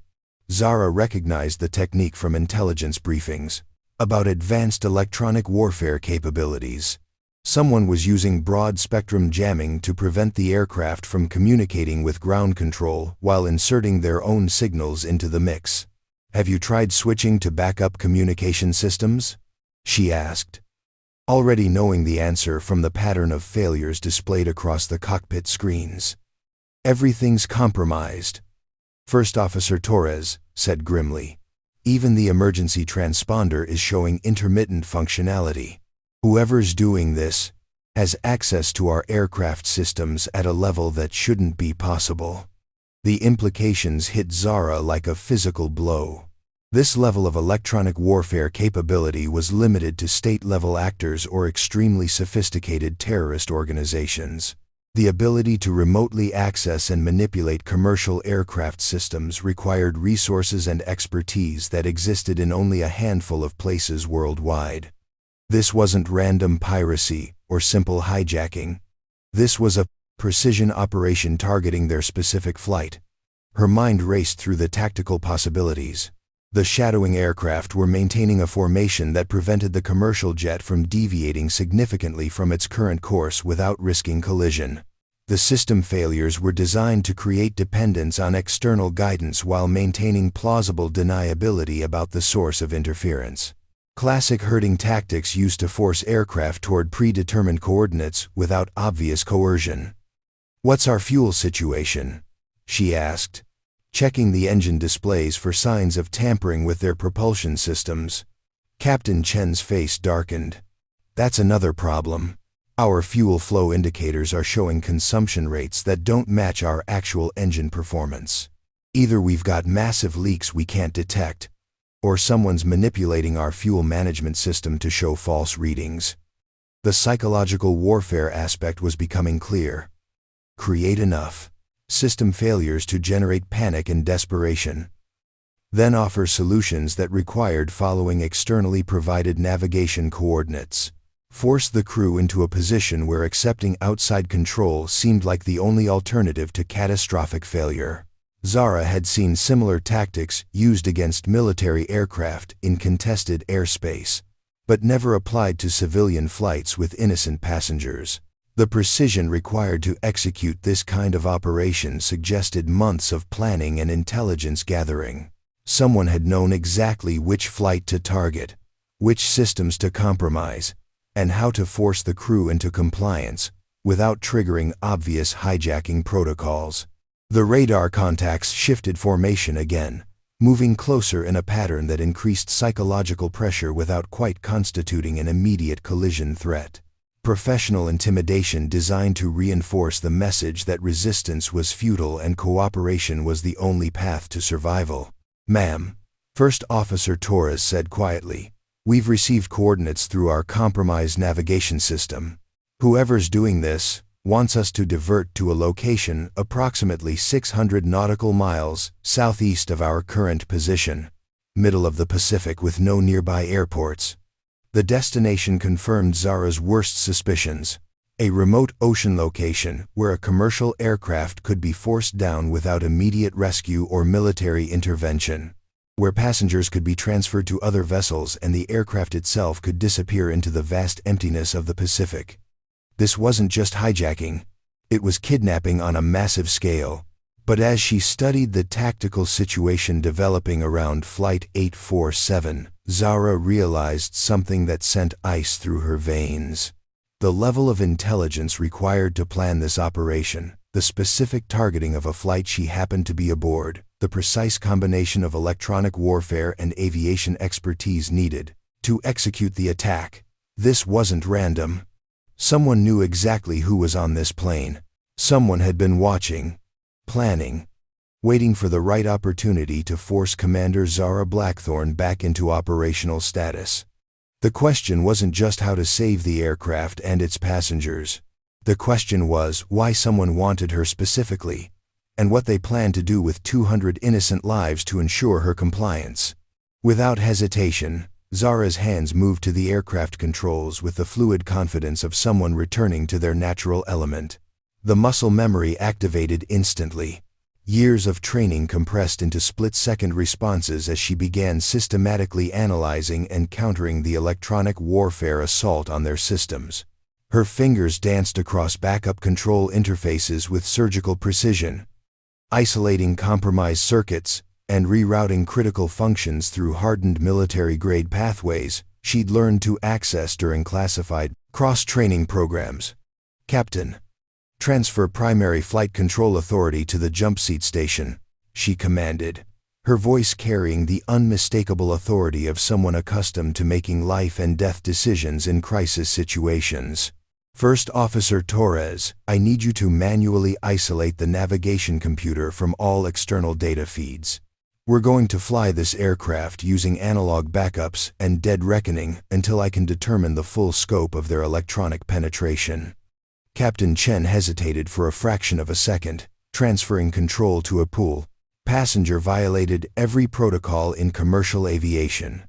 Zara recognized the technique from intelligence briefings about advanced electronic warfare capabilities. Someone was using broad-spectrum jamming to prevent the aircraft from communicating with ground control while inserting their own signals into the mix. "Have you tried switching to backup communication systems?" she asked, already knowing the answer from the pattern of failures displayed across the cockpit screens. "Everything's compromised," First Officer Torres said grimly. "Even the emergency transponder is showing intermittent functionality. Whoever's doing this has access to our aircraft systems at a level that shouldn't be possible." The implications hit Zara like a physical blow. This level of electronic warfare capability was limited to state-level actors or extremely sophisticated terrorist organizations. The ability to remotely access and manipulate commercial aircraft systems required resources and expertise that existed in only a handful of places worldwide. This wasn't random piracy or simple hijacking. This was a precision operation targeting their specific flight. Her mind raced through the tactical possibilities. The shadowing aircraft were maintaining a formation that prevented the commercial jet from deviating significantly from its current course without risking collision. The system failures were designed to create dependence on external guidance while maintaining plausible deniability about the source of interference. Classic herding tactics used to force aircraft toward predetermined coordinates without obvious coercion. "What's our fuel situation?" she asked, checking the engine displays for signs of tampering with their propulsion systems. Captain Chen's face darkened. "That's another problem. Our fuel flow indicators are showing consumption rates that don't match our actual engine performance. Either we've got massive leaks we can't detect, or someone's manipulating our fuel management system to show false readings." The psychological warfare aspect was becoming clear. Create enough system failures to generate panic and desperation. Then offer solutions that required following externally provided navigation coordinates. Force the crew into a position where accepting outside control seemed like the only alternative to catastrophic failure. Zara had seen similar tactics used against military aircraft in contested airspace, but never applied to civilian flights with innocent passengers. The precision required to execute this kind of operation suggested months of planning and intelligence gathering. Someone had known exactly which flight to target, which systems to compromise, and how to force the crew into compliance without triggering obvious hijacking protocols. The radar contacts shifted formation again, moving closer in a pattern that increased psychological pressure without quite constituting an immediate collision threat. Professional intimidation designed to reinforce the message that resistance was futile and cooperation was the only path to survival. "Ma'am," First Officer Torres said quietly, "we've received coordinates through our compromised navigation system. Whoever's doing this wants us to divert to a location approximately 600 nautical miles southeast of our current position, middle of the Pacific with no nearby airports." The destination confirmed Zara's worst suspicions: a remote ocean location where a commercial aircraft could be forced down without immediate rescue or military intervention, where passengers could be transferred to other vessels and the aircraft itself could disappear into the vast emptiness of the Pacific. This wasn't just hijacking, it was kidnapping on a massive scale. But as she studied the tactical situation developing around Flight 847, Zara realized something that sent ice through her veins. The level of intelligence required to plan this operation, the specific targeting of a flight she happened to be aboard, the precise combination of electronic warfare and aviation expertise needed to execute the attack. This wasn't random. Someone knew exactly who was on this plane. Someone had been watching, planning, waiting for the right opportunity to force Commander Zara Blackthorne back into operational status. The question wasn't just how to save the aircraft and its passengers. The question was why someone wanted her specifically, and what they planned to do with 200 innocent lives to ensure her compliance. Without hesitation, Zara's hands moved to the aircraft controls with the fluid confidence of someone returning to their natural element. The muscle memory activated instantly. Years of training compressed into split-second responses as she began systematically analyzing and countering the electronic warfare assault on their systems. Her fingers danced across backup control interfaces with surgical precision, isolating compromised circuits and rerouting critical functions through hardened military-grade pathways she'd learned to access during classified cross-training programs. "Captain, transfer primary flight control authority to the jump seat station," she commanded, her voice carrying the unmistakable authority of someone accustomed to making life-and-death decisions in crisis situations. "First Officer Torres, I need you to manually isolate the navigation computer from all external data feeds. We're going to fly this aircraft using analog backups and dead reckoning until I can determine the full scope of their electronic penetration." Captain Chen hesitated for a fraction of a second, transferring control to a pool. Passenger violated every protocol in commercial aviation.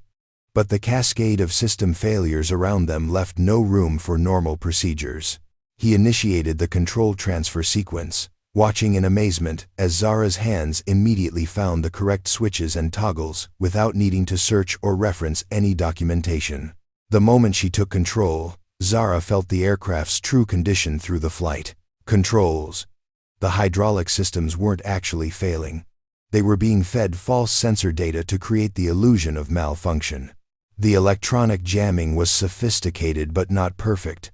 But the cascade of system failures around them left no room for normal procedures. He initiated the control transfer sequence, watching in amazement as Zara's hands immediately found the correct switches and toggles without needing to search or reference any documentation. The moment she took control, Zara felt the aircraft's true condition through the flight controls. The hydraulic systems weren't actually failing. They were being fed false sensor data to create the illusion of malfunction. The electronic jamming was sophisticated but not perfect,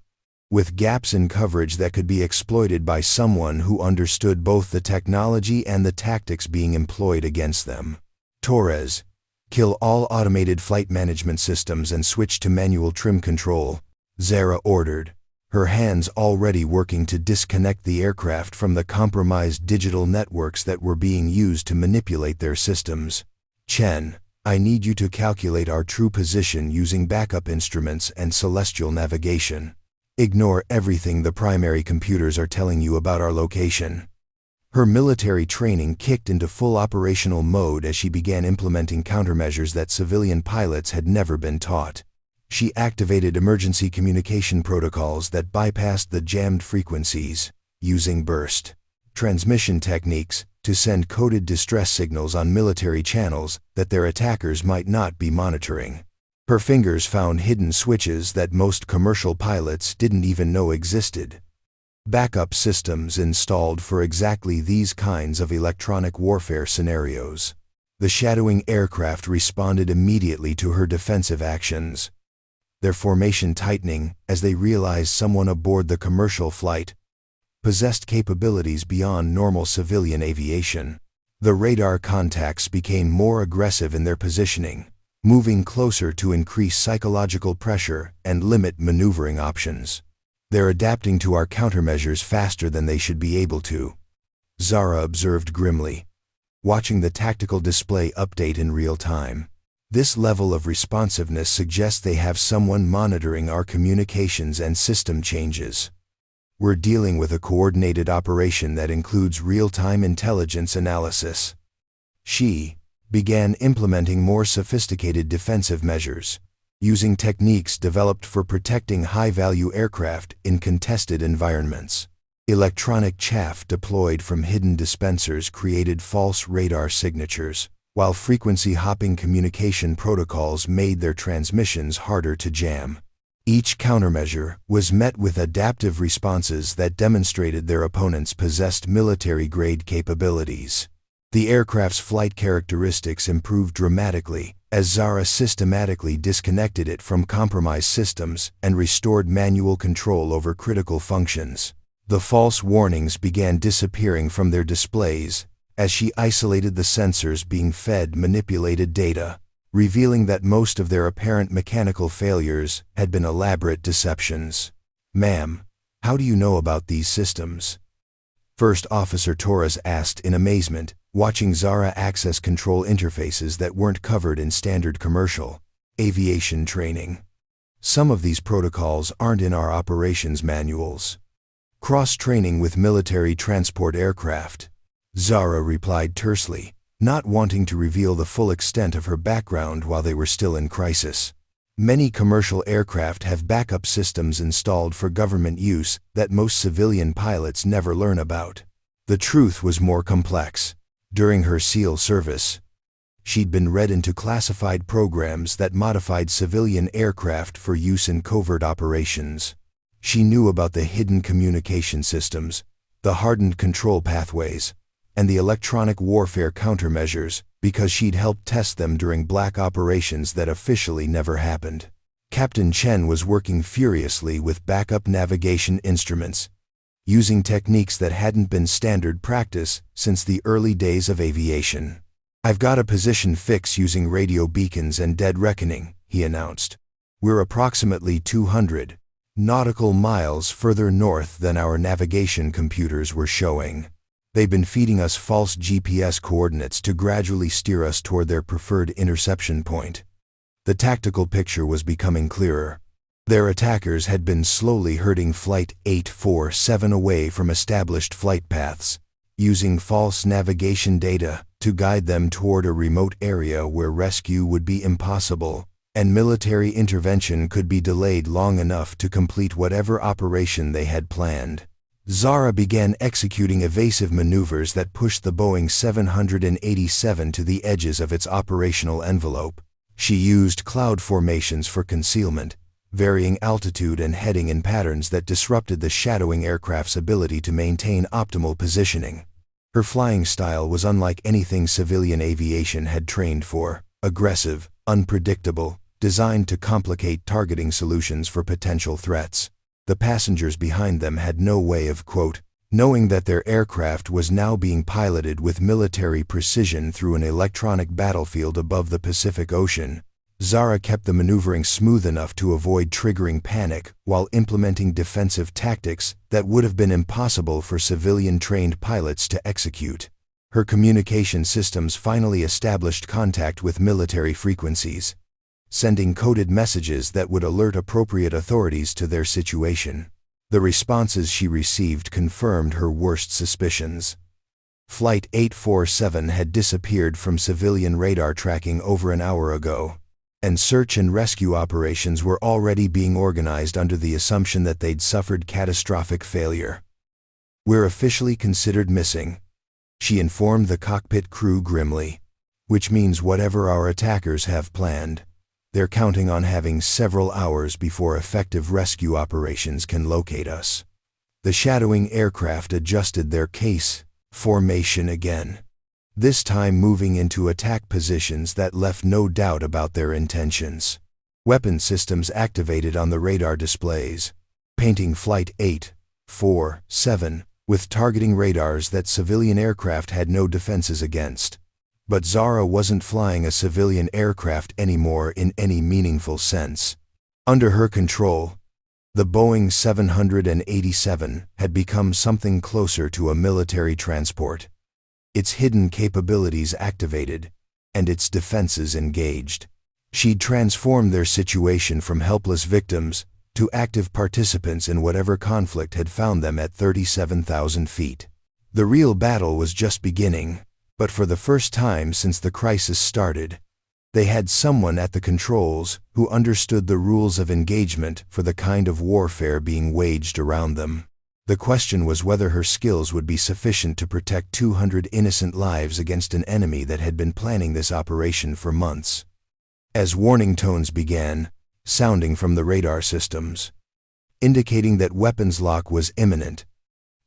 with gaps in coverage that could be exploited by someone who understood both the technology and the tactics being employed against them. "Torres, kill all automated flight management systems and switch to manual trim control," Zara ordered, her hands already working to disconnect the aircraft from the compromised digital networks that were being used to manipulate their systems. "Chen, I need you to calculate our true position using backup instruments and celestial navigation. Ignore everything the primary computers are telling you about our location." Her military training kicked into full operational mode as she began implementing countermeasures that civilian pilots had never been taught. She activated emergency communication protocols that bypassed the jammed frequencies, using burst transmission techniques to send coded distress signals on military channels that their attackers might not be monitoring. Her fingers found hidden switches that most commercial pilots didn't even know existed. Backup systems installed for exactly these kinds of electronic warfare scenarios. The shadowing aircraft responded immediately to her defensive actions, their formation tightening as they realized someone aboard the commercial flight possessed capabilities beyond normal civilian aviation. The radar contacts became more aggressive in their positioning, moving closer to increase psychological pressure and limit maneuvering options. "They're adapting to our countermeasures faster than they should be able to," Zara observed grimly, watching the tactical display update in real time. "This level of responsiveness suggests they have someone monitoring our communications and system changes. We're dealing with a coordinated operation that includes real-time intelligence analysis." She began implementing more sophisticated defensive measures, using techniques developed for protecting high-value aircraft in contested environments. Electronic chaff deployed from hidden dispensers created false radar signatures, while frequency-hopping communication protocols made their transmissions harder to jam. Each countermeasure was met with adaptive responses that demonstrated their opponents possessed military-grade capabilities. The aircraft's flight characteristics improved dramatically as Zara systematically disconnected it from compromised systems and restored manual control over critical functions. The false warnings began disappearing from their displays as she isolated the sensors being fed manipulated data, revealing that most of their apparent mechanical failures had been elaborate deceptions. "Ma'am, how do you know about these systems?" First Officer Torres asked in amazement, watching Zara access control interfaces that weren't covered in standard commercial aviation training. "Some of these protocols aren't in our operations manuals." "Cross-training with military transport aircraft," Zara replied tersely, not wanting to reveal the full extent of her background while they were still in crisis. Many commercial aircraft have backup systems installed for government use that most civilian pilots never learn about. The truth was more complex. During her SEAL service, she'd been read into classified programs that modified civilian aircraft for use in covert operations. She knew about the hidden communication systems, the hardened control pathways, and the electronic warfare countermeasures because she'd helped test them during black operations that officially never happened. Captain Chen was working furiously with backup navigation instruments, using techniques that hadn't been standard practice since the early days of aviation. "I've got a position fix using radio beacons and dead reckoning," he announced. "We're approximately 200 nautical miles further north than our navigation computers were showing. They've been feeding us false GPS coordinates to gradually steer us toward their preferred interception point." The tactical picture was becoming clearer. Their attackers had been slowly herding Flight 847 away from established flight paths, using false navigation data to guide them toward a remote area where rescue would be impossible, and military intervention could be delayed long enough to complete whatever operation they had planned. Zara began executing evasive maneuvers that pushed the Boeing 787 to the edges of its operational envelope. She used cloud formations for concealment, varying altitude and heading in patterns that disrupted the shadowing aircraft's ability to maintain optimal positioning. Her flying style was unlike anything civilian aviation had trained for: aggressive, unpredictable, designed to complicate targeting solutions for potential threats. The passengers behind them had no way of, knowing that their aircraft was now being piloted with military precision through an electronic battlefield above the Pacific Ocean. Zara kept the maneuvering smooth enough to avoid triggering panic while implementing defensive tactics that would have been impossible for civilian-trained pilots to execute. Her communication systems finally established contact with military frequencies, sending coded messages that would alert appropriate authorities to their situation. The responses she received confirmed her worst suspicions. Flight 847 had disappeared from civilian radar tracking over an hour ago, and search and rescue operations were already being organized under the assumption that they'd suffered catastrophic failure. "We're officially considered missing," she informed the cockpit crew grimly, "which means whatever our attackers have planned, they're counting on having several hours before effective rescue operations can locate us." The shadowing aircraft adjusted their case formation again, this time moving into attack positions that left no doubt about their intentions. Weapon systems activated on the radar displays, painting Flight 847 with targeting radars that civilian aircraft had no defenses against. But Zara wasn't flying a civilian aircraft anymore in any meaningful sense. Under her control, the Boeing 787 had become something closer to a military transport, its hidden capabilities activated, and its defenses engaged. She'd transformed their situation from helpless victims to active participants in whatever conflict had found them at 37,000 feet. The real battle was just beginning. But for the first time since the crisis started, they had someone at the controls who understood the rules of engagement for the kind of warfare being waged around them. The question was whether her skills would be sufficient to protect 200 innocent lives against an enemy that had been planning this operation for months. As warning tones began sounding from the radar systems, indicating that weapons lock was imminent,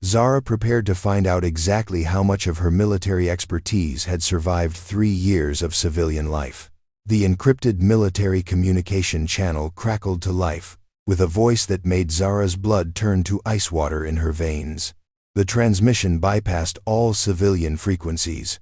Zara prepared to find out exactly how much of her military expertise had survived 3 years of civilian life. The encrypted military communication channel crackled to life, with a voice that made Zara's blood turn to ice water in her veins. The transmission bypassed all civilian frequencies,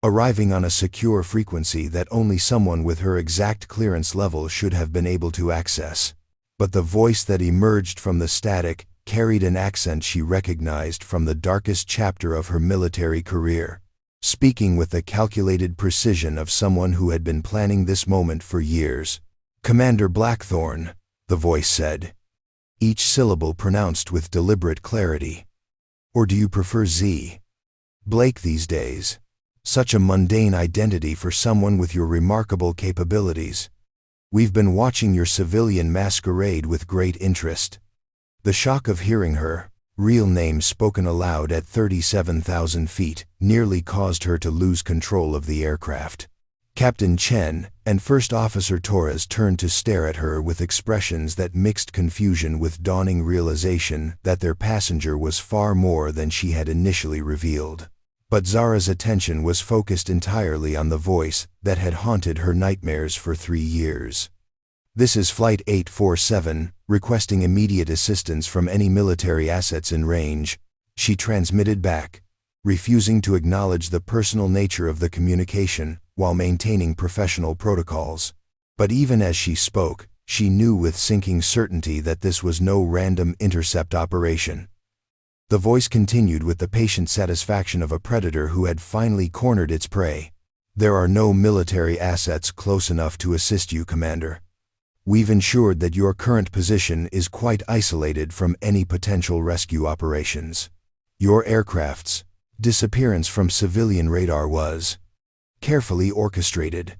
arriving on a secure frequency that only someone with her exact clearance level should have been able to access. But the voice that emerged from the static carried an accent she recognized from the darkest chapter of her military career, speaking with the calculated precision of someone who had been planning this moment for years. "Commander Blackthorne," the voice said, each syllable pronounced with deliberate clarity. "Or do you prefer Z. Blake these days?" Such a mundane identity for someone with your remarkable capabilities. We've been watching your civilian masquerade with great interest. The shock of hearing her real name spoken aloud at 37,000 feet nearly caused her to lose control of the aircraft. Captain Chen and First Officer Torres turned to stare at her with expressions that mixed confusion with dawning realization that their passenger was far more than she had initially revealed. But Zara's attention was focused entirely on the voice that had haunted her nightmares for 3 years. "This is Flight 847, requesting immediate assistance from any military assets in range," she transmitted back, refusing to acknowledge the personal nature of the communication while maintaining professional protocols. But even as she spoke, she knew with sinking certainty that this was no random intercept operation. The voice continued with the patient satisfaction of a predator who had finally cornered its prey. "There are no military assets close enough to assist you, Commander. We've ensured that your current position is quite isolated from any potential rescue operations. Your aircraft's disappearance from civilian radar was carefully orchestrated."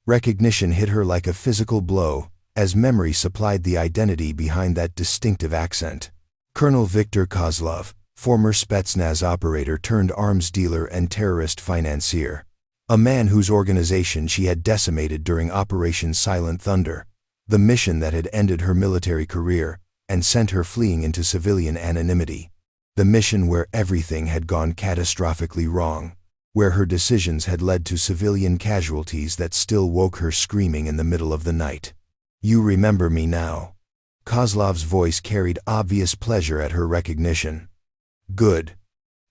Recognition hit her like a physical blow as memory supplied the identity behind that distinctive accent. Colonel Viktor Kozlov, former Spetsnaz operator turned arms dealer and terrorist financier. A man whose organization she had decimated during Operation Silent Thunder, the mission that had ended her military career and sent her fleeing into civilian anonymity. The mission where everything had gone catastrophically wrong, where her decisions had led to civilian casualties that still woke her screaming in the middle of the night. "You remember me now." Kozlov's voice carried obvious pleasure at her recognition. "Good.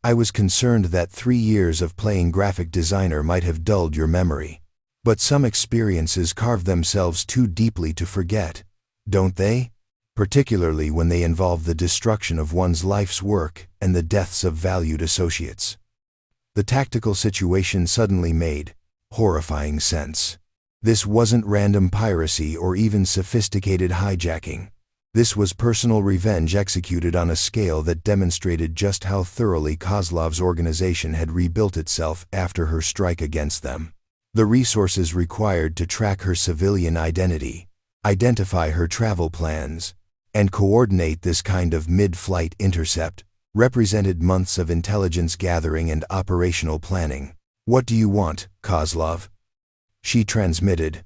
I was concerned that 3 years of playing graphic designer might have dulled your memory. But some experiences carve themselves too deeply to forget, don't they? Particularly when they involve the destruction of one's life's work and the deaths of valued associates." The tactical situation suddenly made horrifying sense. This wasn't random piracy or even sophisticated hijacking. This was personal revenge executed on a scale that demonstrated just how thoroughly Kozlov's organization had rebuilt itself after her strike against them. The resources required to track her civilian identity, identify her travel plans, and coordinate this kind of mid-flight intercept represented months of intelligence gathering and operational planning. "What do you want, Kozlov?" she transmitted,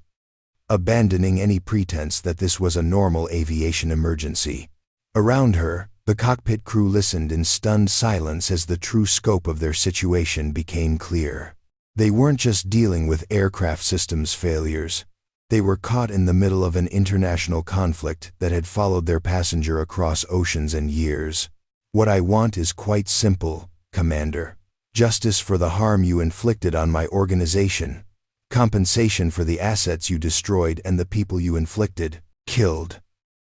abandoning any pretense that this was a normal aviation emergency. Around her, the cockpit crew listened in stunned silence as the true scope of their situation became clear. They weren't just dealing with aircraft systems failures. They were caught in the middle of an international conflict that had followed their passenger across oceans and years. "What I want is quite simple, Commander. Justice for the harm you inflicted on my organization. Compensation for the assets you destroyed and the people you inflicted, killed.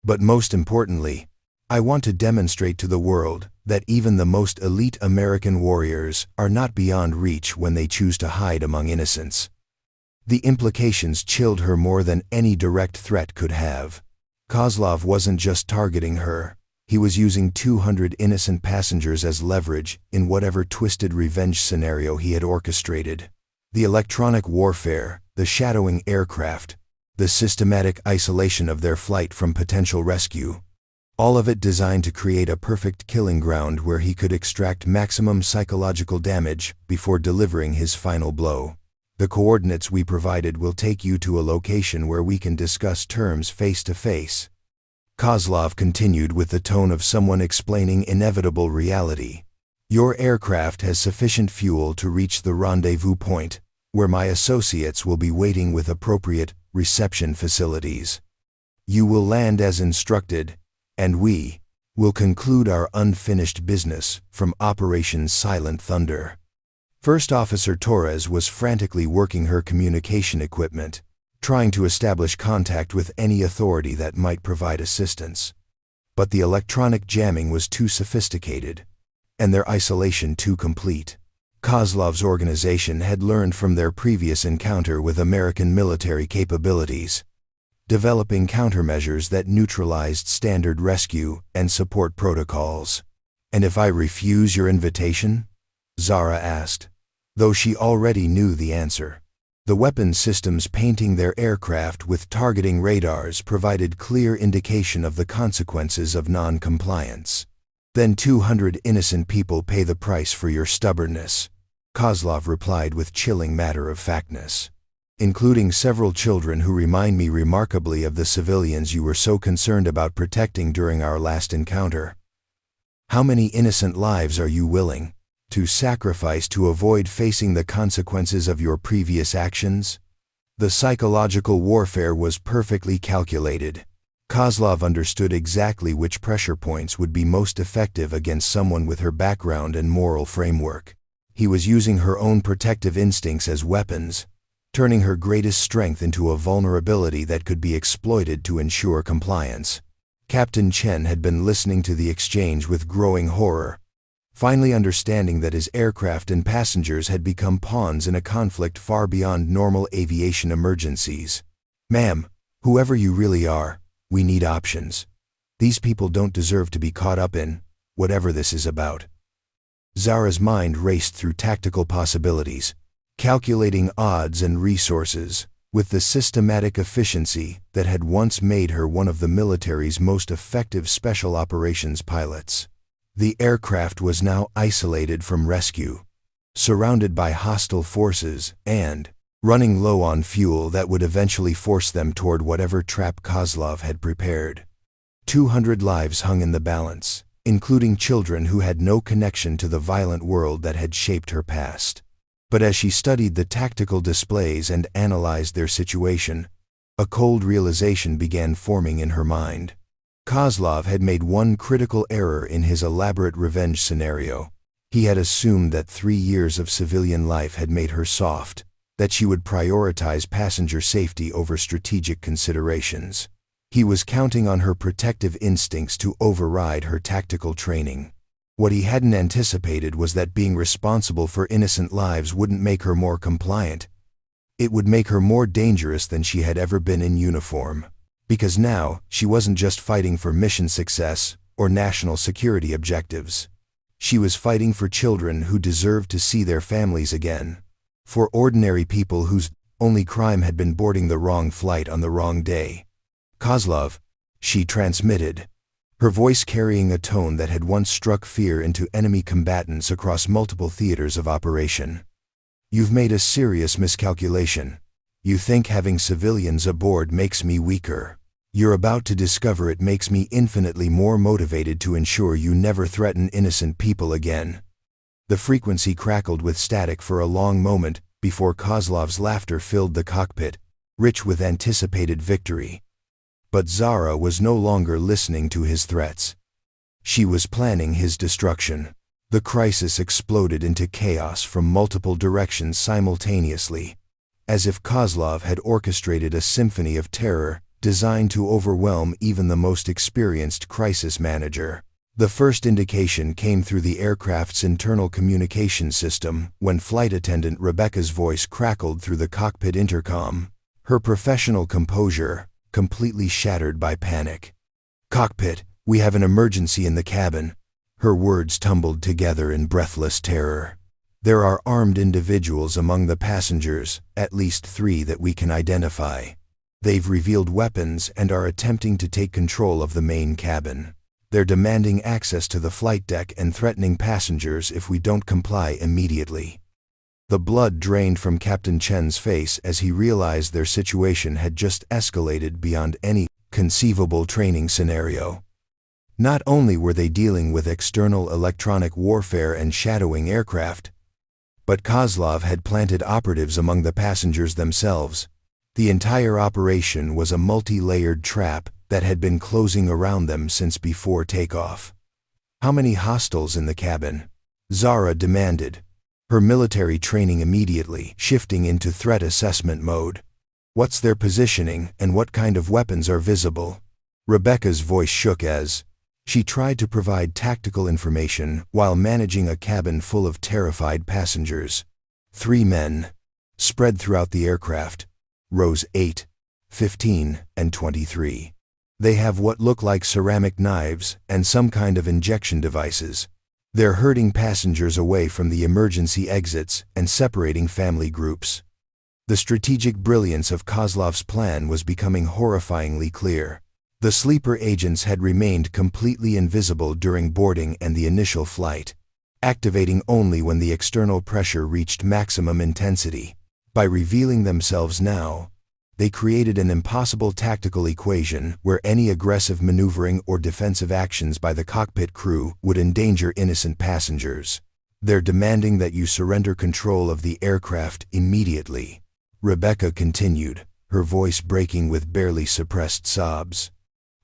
But most importantly, I want to demonstrate to the world that even the most elite American warriors are not beyond reach when they choose to hide among innocents." The implications chilled her more than any direct threat could have. Kozlov wasn't just targeting her. He was using 200 innocent passengers as leverage in whatever twisted revenge scenario he had orchestrated. The electronic warfare, the shadowing aircraft, the systematic isolation of their flight from potential rescue. All of it designed to create a perfect killing ground where he could extract maximum psychological damage before delivering his final blow. "The coordinates we provided will take you to a location where we can discuss terms face to face." Kozlov continued with the tone of someone explaining inevitable reality. "Your aircraft has sufficient fuel to reach the rendezvous point, where my associates will be waiting with appropriate reception facilities. You will land as instructed, and we will conclude our unfinished business from Operation Silent Thunder." First Officer Torres was frantically working her communication equipment, trying to establish contact with any authority that might provide assistance. But the electronic jamming was too sophisticated, and their isolation too complete. Kozlov's organization had learned from their previous encounter with American military capabilities, developing countermeasures that neutralized standard rescue and support protocols. "And if I refuse your invitation?" Zara asked. though she already knew the answer. The weapons systems painting their aircraft with targeting radars provided clear indication of the consequences of non-compliance. "Then 200 innocent people pay the price for your stubbornness," Kozlov replied with chilling matter-of-factness. "Including several children who remind me remarkably of the civilians you were so concerned about protecting during our last encounter. How many innocent lives are you willing to sacrifice to avoid facing the consequences of your previous actions?" The psychological warfare was perfectly calculated. Kozlov understood exactly which pressure points would be most effective against someone with her background and moral framework. He was using her own protective instincts as weapons, turning her greatest strength into a vulnerability that could be exploited to ensure compliance. Captain Chen had been listening to the exchange with growing horror, finally understanding that his aircraft and passengers had become pawns in a conflict far beyond normal aviation emergencies. "Ma'am, whoever you really are, we need options. These people don't deserve to be caught up in whatever this is about." Zara's mind raced through tactical possibilities, calculating odds and resources with the systematic efficiency that had once made her one of the military's most effective special operations pilots. The aircraft was now isolated from rescue, surrounded by hostile forces, and running low on fuel that would eventually force them toward whatever trap Kozlov had prepared. 200 lives hung in the balance, including children who had no connection to the violent world that had shaped her past. But as she studied the tactical displays and analyzed their situation, a cold realization began forming in her mind. Kozlov had made one critical error in his elaborate revenge scenario. He had assumed that 3 years of civilian life had made her soft, that she would prioritize passenger safety over strategic considerations. He was counting on her protective instincts to override her tactical training. What he hadn't anticipated was that being responsible for innocent lives wouldn't make her more compliant. It would make her more dangerous than she had ever been in uniform. Because now, she wasn't just fighting for mission success or national security objectives. She was fighting for children who deserved to see their families again. For ordinary people whose only crime had been boarding the wrong flight on the wrong day. "Kozlov," she transmitted, her voice carrying a tone that had once struck fear into enemy combatants across multiple theaters of operation. "You've made a serious miscalculation. You think having civilians aboard makes me weaker. You're about to discover it makes me infinitely more motivated to ensure you never threaten innocent people again." The frequency crackled with static for a long moment before Kozlov's laughter filled the cockpit, rich with anticipated victory. But Zara was no longer listening to his threats. She was planning his destruction. The crisis exploded into chaos from multiple directions simultaneously, as if Kozlov had orchestrated a symphony of terror designed to overwhelm even the most experienced crisis manager. The first indication came through the aircraft's internal communication system when flight attendant Rebecca's voice crackled through the cockpit intercom, her professional composure completely shattered by panic. "Cockpit, we have an emergency in the cabin." Her words tumbled together in breathless terror. "There are armed individuals among the passengers, at least 3 that we can identify. They've revealed weapons and are attempting to take control of the main cabin. They're demanding access to the flight deck and threatening passengers if we don't comply immediately." The blood drained from Captain Chen's face as he realized their situation had just escalated beyond any conceivable training scenario. Not only were they dealing with external electronic warfare and shadowing aircraft, but Kozlov had planted operatives among the passengers themselves. The entire operation was a multi-layered trap that had been closing around them since before takeoff. "How many hostiles in the cabin?" Zara demanded, her military training immediately shifting into threat assessment mode. "What's their positioning and what kind of weapons are visible?" Rebecca's voice shook as she tried to provide tactical information while managing a cabin full of terrified passengers. 3 men, spread throughout the aircraft, rows 8, 15, and 23. They have what look like ceramic knives and some kind of injection devices. They're herding passengers away from the emergency exits and separating family groups. The strategic brilliance of Kozlov's plan was becoming horrifyingly clear. The sleeper agents had remained completely invisible during boarding and the initial flight, activating only when the external pressure reached maximum intensity. By revealing themselves now, they created an impossible tactical equation where any aggressive maneuvering or defensive actions by the cockpit crew would endanger innocent passengers. They're demanding that you surrender control of the aircraft immediately, Rebecca continued, her voice breaking with barely suppressed sobs.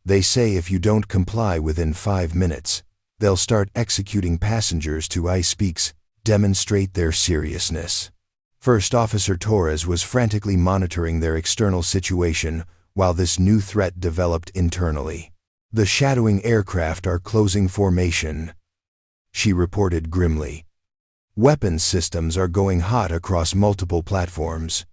They say if you don't comply within 5 minutes, they'll start executing passengers to ice peaks, demonstrate their seriousness. First Officer Torres was frantically monitoring their external situation while this new threat developed internally. The shadowing aircraft are closing formation, she reported grimly. Weapons systems are going hot across multiple platforms.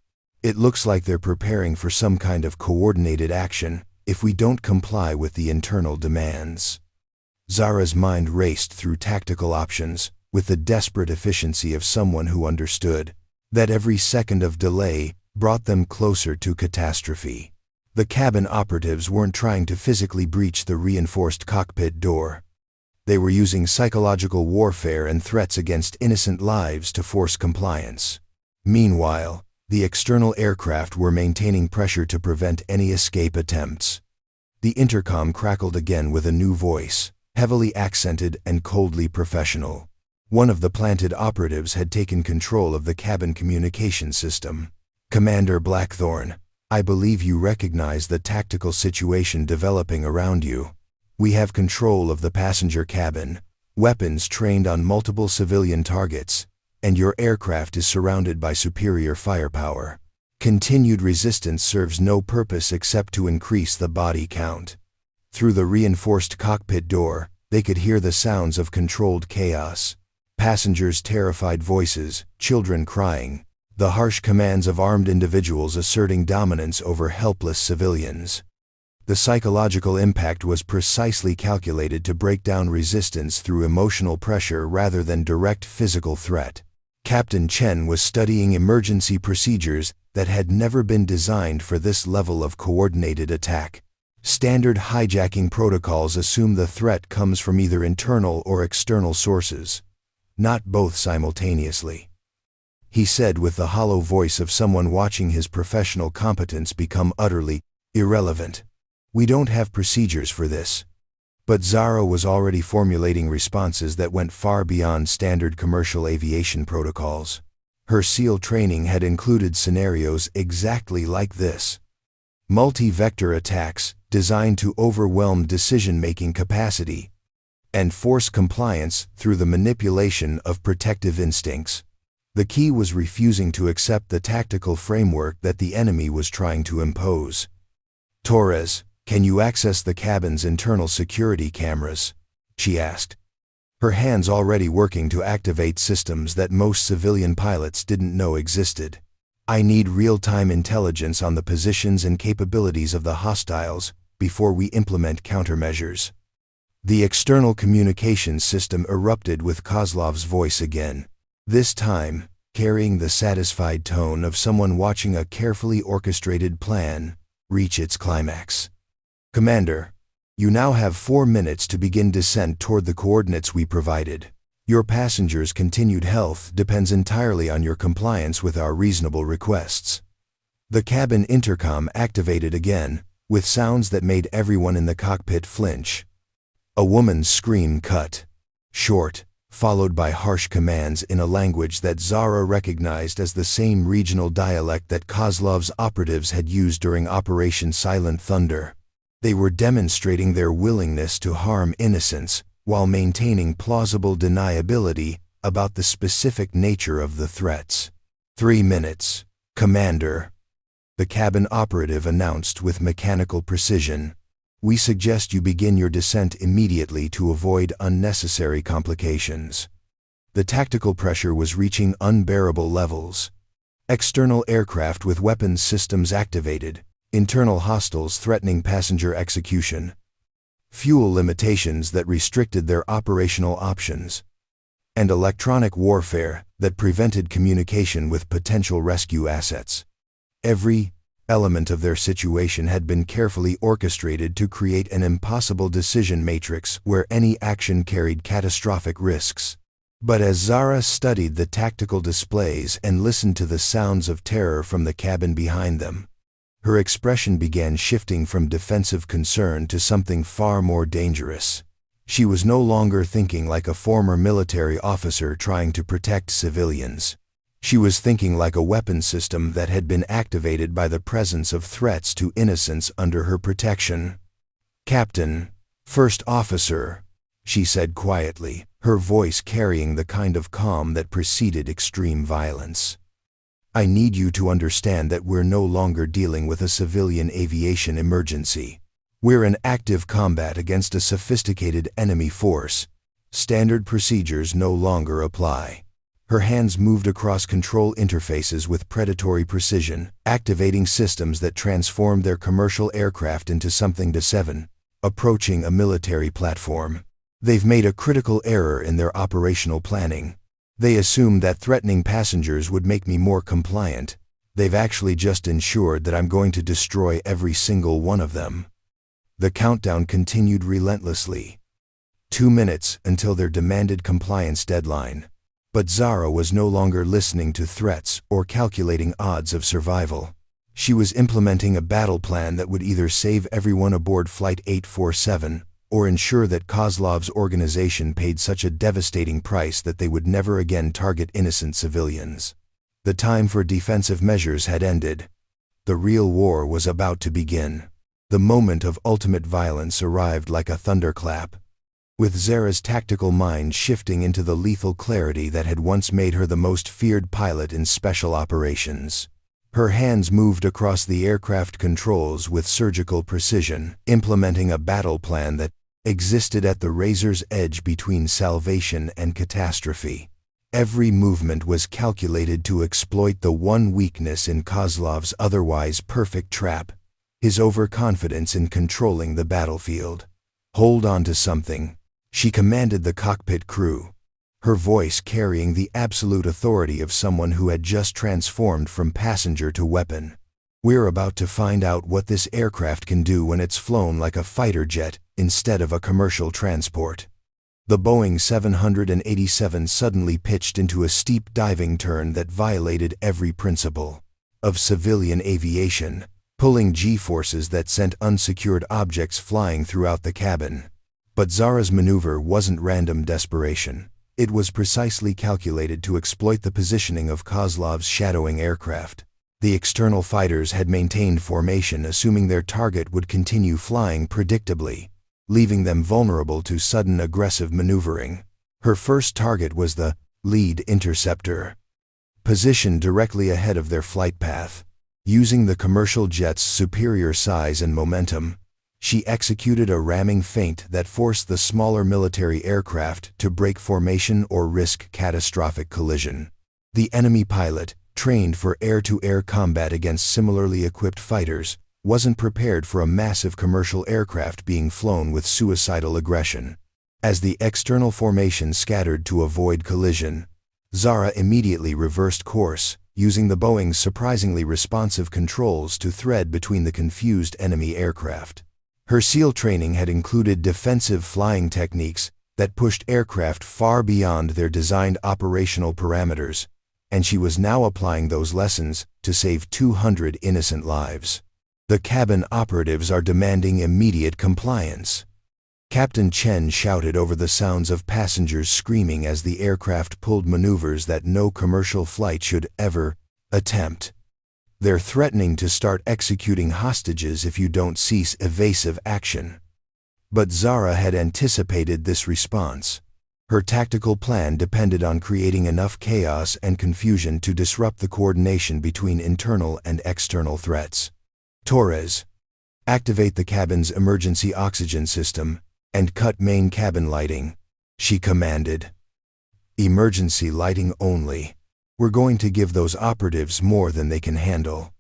It looks like they're preparing for some kind of coordinated action if we don't comply with the internal demands. Zara's mind raced through tactical options with the desperate efficiency of someone who understood that every second of delay brought them closer to catastrophe. The cabin operatives weren't trying to physically breach the reinforced cockpit door. They were using psychological warfare and threats against innocent lives to force compliance. Meanwhile, the external aircraft were maintaining pressure to prevent any escape attempts. The intercom crackled again with a new voice, heavily accented and coldly professional. One of the planted operatives had taken control of the cabin communication system. Commander Blackthorne, I believe you recognize the tactical situation developing around you. We have control of the passenger cabin, weapons trained on multiple civilian targets, and your aircraft is surrounded by superior firepower. Continued resistance serves no purpose except to increase the body count. Through the reinforced cockpit door, they could hear the sounds of controlled chaos. Passengers' terrified voices, children crying, the harsh commands of armed individuals asserting dominance over helpless civilians. The psychological impact was precisely calculated to break down resistance through emotional pressure rather than direct physical threat. Captain Chen was studying emergency procedures that had never been designed for this level of coordinated attack. Standard hijacking protocols assume the threat comes from either internal or external sources, not both simultaneously. He said with the hollow voice of someone watching his professional competence become utterly irrelevant. We don't have procedures for this. But Zara was already formulating responses that went far beyond standard commercial aviation protocols. Her SEAL training had included scenarios exactly like this. Multi-vector attacks designed to overwhelm decision-making capacity and force compliance through the manipulation of protective instincts. The key was refusing to accept the tactical framework that the enemy was trying to impose. Torres, can you access the cabin's internal security cameras? She asked, her hands already working to activate systems that most civilian pilots didn't know existed. I need real-time intelligence on the positions and capabilities of the hostiles before we implement countermeasures. The external communications system erupted with Kozlov's voice again, this time carrying the satisfied tone of someone watching a carefully orchestrated plan reach its climax. Commander, you now have 4 minutes to begin descent toward the coordinates we provided. Your passengers' continued health depends entirely on your compliance with our reasonable requests. The cabin intercom activated again, with sounds that made everyone in the cockpit flinch. A woman's scream cut short, followed by harsh commands in a language that Zara recognized as the same regional dialect that Kozlov's operatives had used during Operation Silent Thunder. They were demonstrating their willingness to harm innocents while maintaining plausible deniability about the specific nature of the threats. 3 minutes, Commander, the cabin operative announced with mechanical precision. We suggest you begin your descent immediately to avoid unnecessary complications. The tactical pressure was reaching unbearable levels. External aircraft with weapons systems activated, internal hostiles threatening passenger execution, fuel limitations that restricted their operational options. and electronic warfare that prevented communication with potential rescue assets. Every element of their situation had been carefully orchestrated to create an impossible decision matrix where any action carried catastrophic risks. But as Zara studied the tactical displays and listened to the sounds of terror from the cabin behind them, her expression began shifting from defensive concern to something far more dangerous. She was no longer thinking like a former military officer trying to protect civilians. She was thinking like a weapons system that had been activated by the presence of threats to innocents under her protection. "Captain, First Officer," she said quietly, her voice carrying the kind of calm that preceded extreme violence. "I need you to understand that we're no longer dealing with a civilian aviation emergency. We're in active combat against a sophisticated enemy force. Standard procedures no longer apply." Her hands moved across control interfaces with predatory precision, activating systems that transformed their commercial aircraft into something deceiving, approaching a military platform. "They've made a critical error in their operational planning. They assumed that threatening passengers would make me more compliant. They've actually just ensured that I'm going to destroy every single one of them." The countdown continued relentlessly. 2 minutes until their demanded compliance deadline. But Zara was no longer listening to threats or calculating odds of survival. She was implementing a battle plan that would either save everyone aboard Flight 847 or ensure that Kozlov's organization paid such a devastating price that they would never again target innocent civilians. The time for defensive measures had ended. The real war was about to begin. The moment of ultimate violence arrived like a thunderclap. With Zara's tactical mind shifting into the lethal clarity that had once made her the most feared pilot in special operations. Her hands moved across the aircraft controls with surgical precision, implementing a battle plan that existed at the razor's edge between salvation and catastrophe. Every movement was calculated to exploit the one weakness in Kozlov's otherwise perfect trap, his overconfidence in controlling the battlefield. "Hold on to something," she commanded the cockpit crew, her voice carrying the absolute authority of someone who had just transformed from passenger to weapon. "We're about to find out what this aircraft can do when it's flown like a fighter jet instead of a commercial transport." The Boeing 787 suddenly pitched into a steep diving turn that violated every principle of civilian aviation, pulling G-forces that sent unsecured objects flying throughout the cabin. But Zara's maneuver wasn't random desperation. It was precisely calculated to exploit the positioning of Kozlov's shadowing aircraft. The external fighters had maintained formation, assuming their target would continue flying predictably, leaving them vulnerable to sudden aggressive maneuvering. Her first target was the lead interceptor, positioned directly ahead of their flight path. Using the commercial jet's superior size and momentum, she executed a ramming feint that forced the smaller military aircraft to break formation or risk catastrophic collision. The enemy pilot, trained for air-to-air combat against similarly equipped fighters, wasn't prepared for a massive commercial aircraft being flown with suicidal aggression. As the external formation scattered to avoid collision, Zara immediately reversed course, using the Boeing's surprisingly responsive controls to thread between the confused enemy aircraft. Her SEAL training had included defensive flying techniques that pushed aircraft far beyond their designed operational parameters, and she was now applying those lessons to save 200 innocent lives. "The cabin operatives are demanding immediate compliance," Captain Chen shouted over the sounds of passengers screaming as the aircraft pulled maneuvers that no commercial flight should ever attempt. "They're threatening to start executing hostages if you don't cease evasive action." But Zara had anticipated this response. Her tactical plan depended on creating enough chaos and confusion to disrupt the coordination between internal and external threats. "Torres, activate the cabin's emergency oxygen system and cut main cabin lighting," she commanded. "Emergency lighting only. We're going to give those operatives more than they can handle."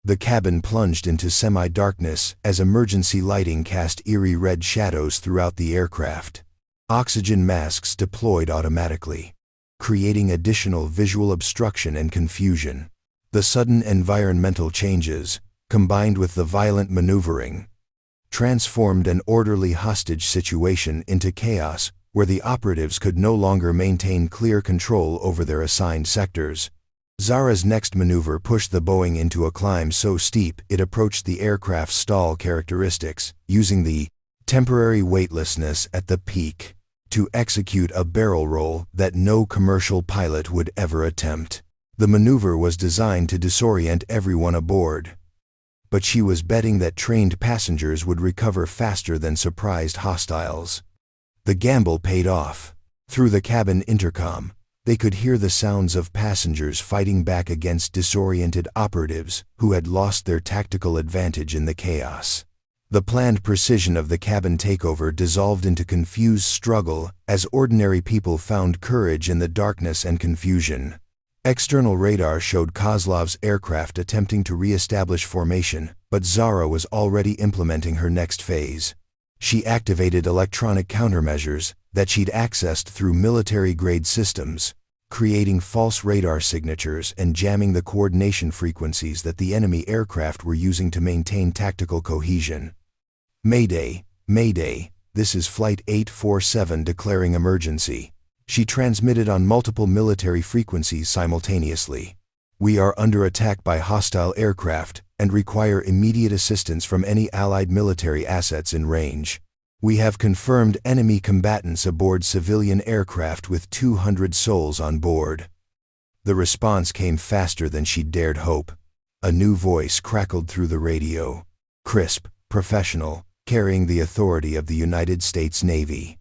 The cabin plunged into semi-darkness as emergency lighting cast eerie red shadows throughout the aircraft. Oxygen masks deployed automatically, creating additional visual obstruction and confusion. The sudden environmental changes, combined with the violent maneuvering, transformed an orderly hostage situation into chaos where the operatives could no longer maintain clear control over their assigned sectors. Zara's next maneuver pushed the Boeing into a climb so steep it approached the aircraft's stall characteristics, using the temporary weightlessness at the peak to execute a barrel roll that no commercial pilot would ever attempt. The maneuver was designed to disorient everyone aboard, but she was betting that trained passengers would recover faster than surprised hostiles. The gamble paid off. Through the cabin intercom, they could hear the sounds of passengers fighting back against disoriented operatives who had lost their tactical advantage in the chaos. The planned precision of the cabin takeover dissolved into confused struggle as ordinary people found courage in the darkness and confusion. External radar showed Kozlov's aircraft attempting to re-establish formation, but Zara was already implementing her next phase. She activated electronic countermeasures that she'd accessed through military-grade systems, creating false radar signatures and jamming the coordination frequencies that the enemy aircraft were using to maintain tactical cohesion. Mayday, Mayday, this is Flight 847 declaring emergency. She transmitted on multiple military frequencies simultaneously. We are under attack by hostile aircraft and require immediate assistance from any Allied military assets in range. We have confirmed enemy combatants aboard civilian aircraft with 200 souls on board. The response came faster than she'd dared hope. A new voice crackled through the radio. Crisp, professional, carrying the authority of the United States Navy.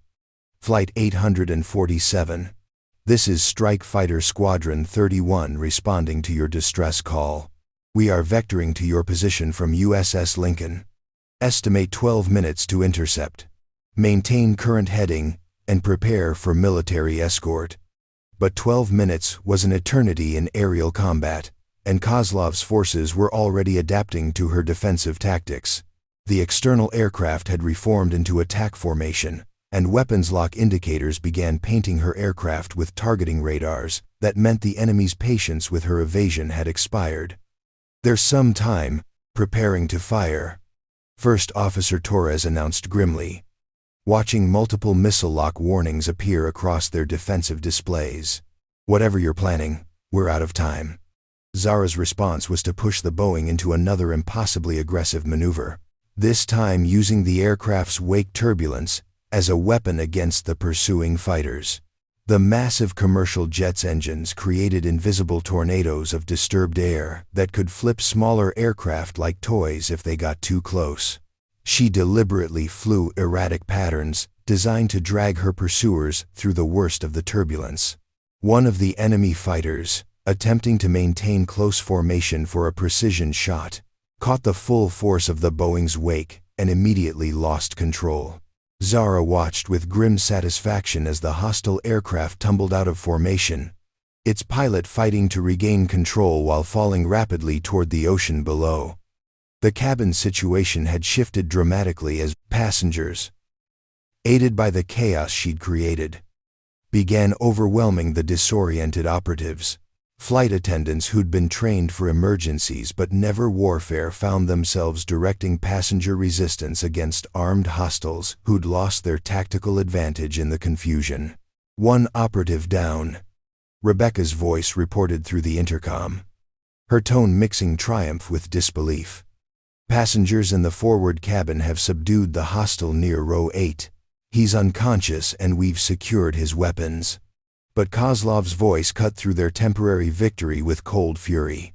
Flight 847. This is Strike Fighter Squadron 31 responding to your distress call. We are vectoring to your position from USS Lincoln. Estimate 12 minutes to intercept. Maintain current heading and prepare for military escort. But 12 minutes was an eternity in aerial combat, and Kozlov's forces were already adapting to her defensive tactics. The external aircraft had reformed into attack formation, and weapons lock indicators began painting her aircraft with targeting radars that meant the enemy's patience with her evasion had expired. There's some time, preparing to fire, First Officer Torres announced grimly, watching multiple missile lock warnings appear across their defensive displays. Whatever you're planning, we're out of time. Zara's response was to push the Boeing into another impossibly aggressive maneuver, this time using the aircraft's wake turbulence as a weapon against the pursuing fighters. The massive commercial jet's engines created invisible tornadoes of disturbed air that could flip smaller aircraft like toys if they got too close. She deliberately flew erratic patterns designed to drag her pursuers through the worst of the turbulence. One of the enemy fighters, attempting to maintain close formation for a precision shot, caught the full force of the Boeing's wake and immediately lost control. Zara watched with grim satisfaction as the hostile aircraft tumbled out of formation, its pilot fighting to regain control while falling rapidly toward the ocean below. The cabin situation had shifted dramatically as passengers, aided by the chaos she'd created, began overwhelming the disoriented operatives. Flight attendants who'd been trained for emergencies but never warfare found themselves directing passenger resistance against armed hostiles who'd lost their tactical advantage in the confusion. One operative down, Rebecca's voice reported through the intercom, her tone mixing triumph with disbelief. Passengers in the forward cabin have subdued the hostile near row 8. He's unconscious and we've secured his weapons. But Kozlov's voice cut through their temporary victory with cold fury.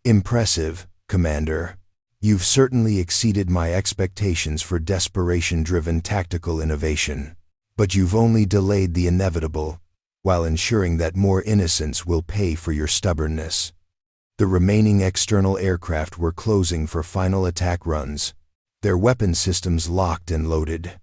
Impressive, Commander. You've certainly exceeded my expectations for desperation-driven tactical innovation. But you've only delayed the inevitable, while ensuring that more innocents will pay for your stubbornness. The remaining external aircraft were closing for final attack runs, their weapon systems locked and loaded.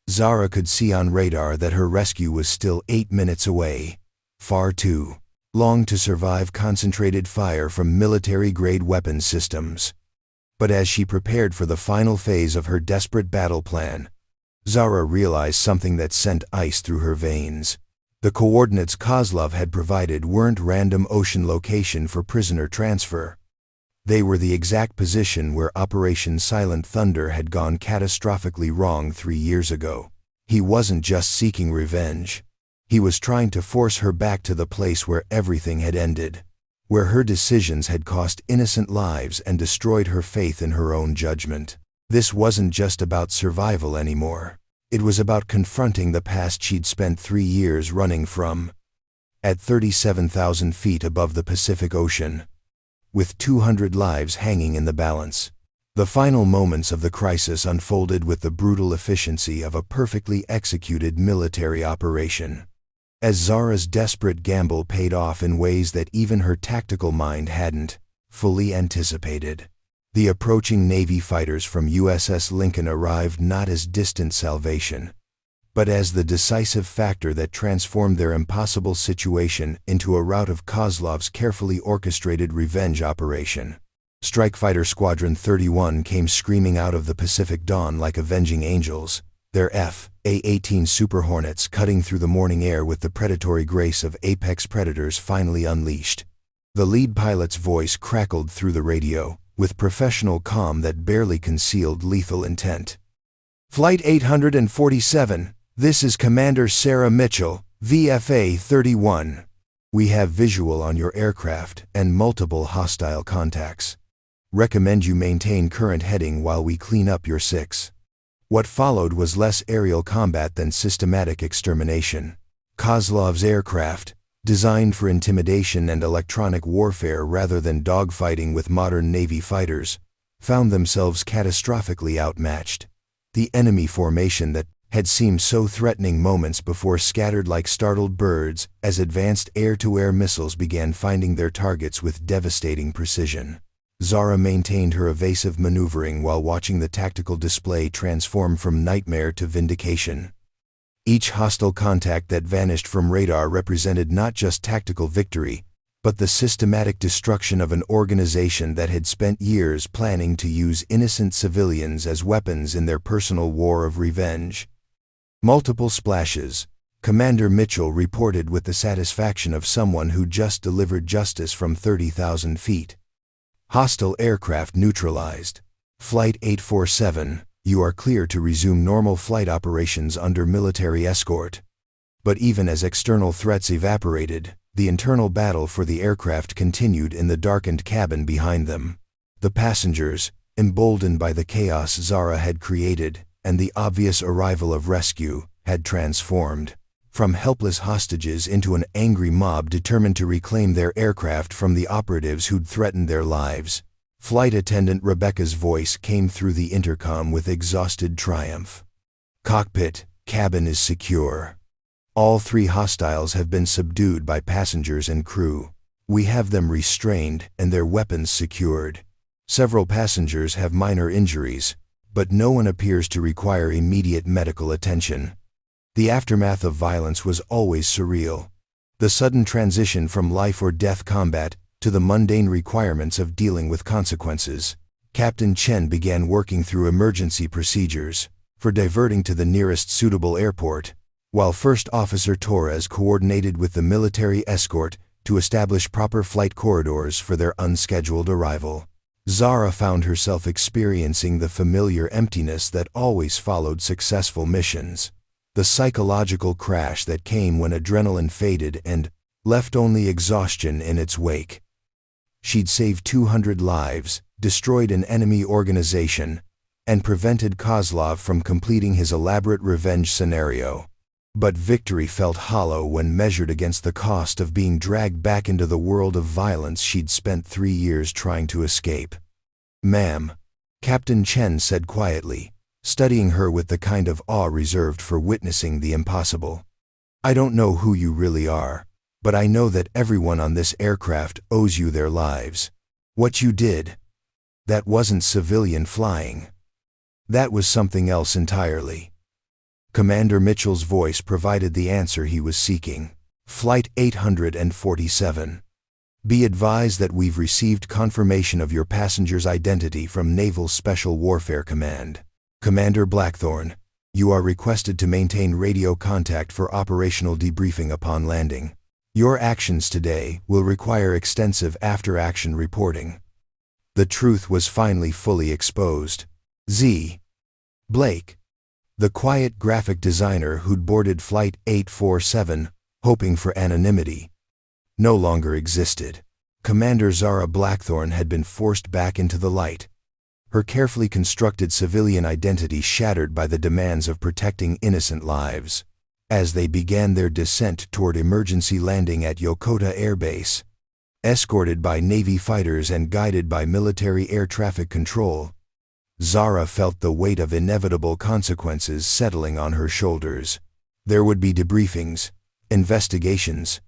Zara could see on radar that her rescue was still 8 minutes away, far too long to survive concentrated fire from military-grade weapon systems. But as she prepared for the final phase of her desperate battle plan, Zara realized something that sent ice through her veins. The coordinates Kozlov had provided weren't random ocean location for prisoner transfer. They were the exact position where Operation Silent Thunder had gone catastrophically wrong 3 years ago. He wasn't just seeking revenge. He was trying to force her back to the place where everything had ended, where her decisions had cost innocent lives and destroyed her faith in her own judgment. This wasn't just about survival anymore. It was about confronting the past she'd spent 3 years running from. At 37,000 feet above the Pacific Ocean, with 200 lives hanging in the balance, the final moments of the crisis unfolded with the brutal efficiency of a perfectly executed military operation. As Zara's desperate gamble paid off in ways that even her tactical mind hadn't fully anticipated. The approaching Navy fighters from USS Lincoln arrived not as distant salvation, but as the decisive factor that transformed their impossible situation into a rout of Kozlov's carefully orchestrated revenge operation. Strike Fighter Squadron 31 came screaming out of the Pacific dawn like avenging angels, their F/A-18 Super Hornets cutting through the morning air with the predatory grace of apex predators finally unleashed. The lead pilot's voice crackled through the radio, with professional calm that barely concealed lethal intent. Flight 847, this is Commander Sarah Mitchell, VFA 31. We have visual on your aircraft and multiple hostile contacts. Recommend you maintain current heading while we clean up your 6. What followed was less aerial combat than systematic extermination. Kozlov's aircraft, designed for intimidation and electronic warfare rather than dogfighting with modern Navy fighters, found themselves catastrophically outmatched. The enemy formation that had seemed so threatening moments before scattered like startled birds as advanced air-to-air missiles began finding their targets with devastating precision. Zara maintained her evasive maneuvering while watching the tactical display transform from nightmare to vindication. Each hostile contact that vanished from radar represented not just tactical victory, but the systematic destruction of an organization that had spent years planning to use innocent civilians as weapons in their personal war of revenge. Multiple splashes, Commander Mitchell reported with the satisfaction of someone who just delivered justice from 30,000 feet. Hostile aircraft neutralized. Flight 847, you are clear to resume normal flight operations under military escort. But even as external threats evaporated, the internal battle for the aircraft continued in the darkened cabin behind them. The passengers, emboldened by the chaos Zara had created and the obvious arrival of rescue, had transformed from helpless hostages into an angry mob determined to reclaim their aircraft from the operatives who'd threatened their lives. Flight attendant Rebecca's voice came through the intercom with exhausted triumph. Cockpit, cabin is secure. All 3 hostiles have been subdued by passengers and crew. We have them restrained and their weapons secured. Several passengers have minor injuries, but no one appears to require immediate medical attention. The aftermath of violence was always surreal. The sudden transition from life or death combat to the mundane requirements of dealing with consequences. Captain Chen began working through emergency procedures for diverting to the nearest suitable airport, while First Officer Torres coordinated with the military escort to establish proper flight corridors for their unscheduled arrival. Zara found herself experiencing the familiar emptiness that always followed successful missions. The psychological crash that came when adrenaline faded and left only exhaustion in its wake. She'd saved 200 lives, destroyed an enemy organization, and prevented Kozlov from completing his elaborate revenge scenario. But victory felt hollow when measured against the cost of being dragged back into the world of violence she'd spent 3 years trying to escape. "Ma'am," Captain Chen said quietly, studying her with the kind of awe reserved for witnessing the impossible. "I don't know who you really are, but I know that everyone on this aircraft owes you their lives. What you did, that wasn't civilian flying. That was something else entirely." Commander Mitchell's voice provided the answer he was seeking. Flight 847. Be advised that we've received confirmation of your passenger's identity from Naval Special Warfare Command. Commander Blackthorne, You are requested to maintain radio contact for operational debriefing upon landing. Your actions today will require extensive after-action reporting. The truth was finally fully exposed. Z. Blake, the quiet graphic designer who'd boarded Flight 847, hoping for anonymity, no longer existed. Commander Zara Blackthorne had been forced back into the light, her carefully constructed civilian identity shattered by the demands of protecting innocent lives. As they began their descent toward emergency landing at Yokota Air Base, escorted by Navy fighters and guided by military air traffic control, Zara felt the weight of inevitable consequences settling on her shoulders. There would be debriefings, investigations,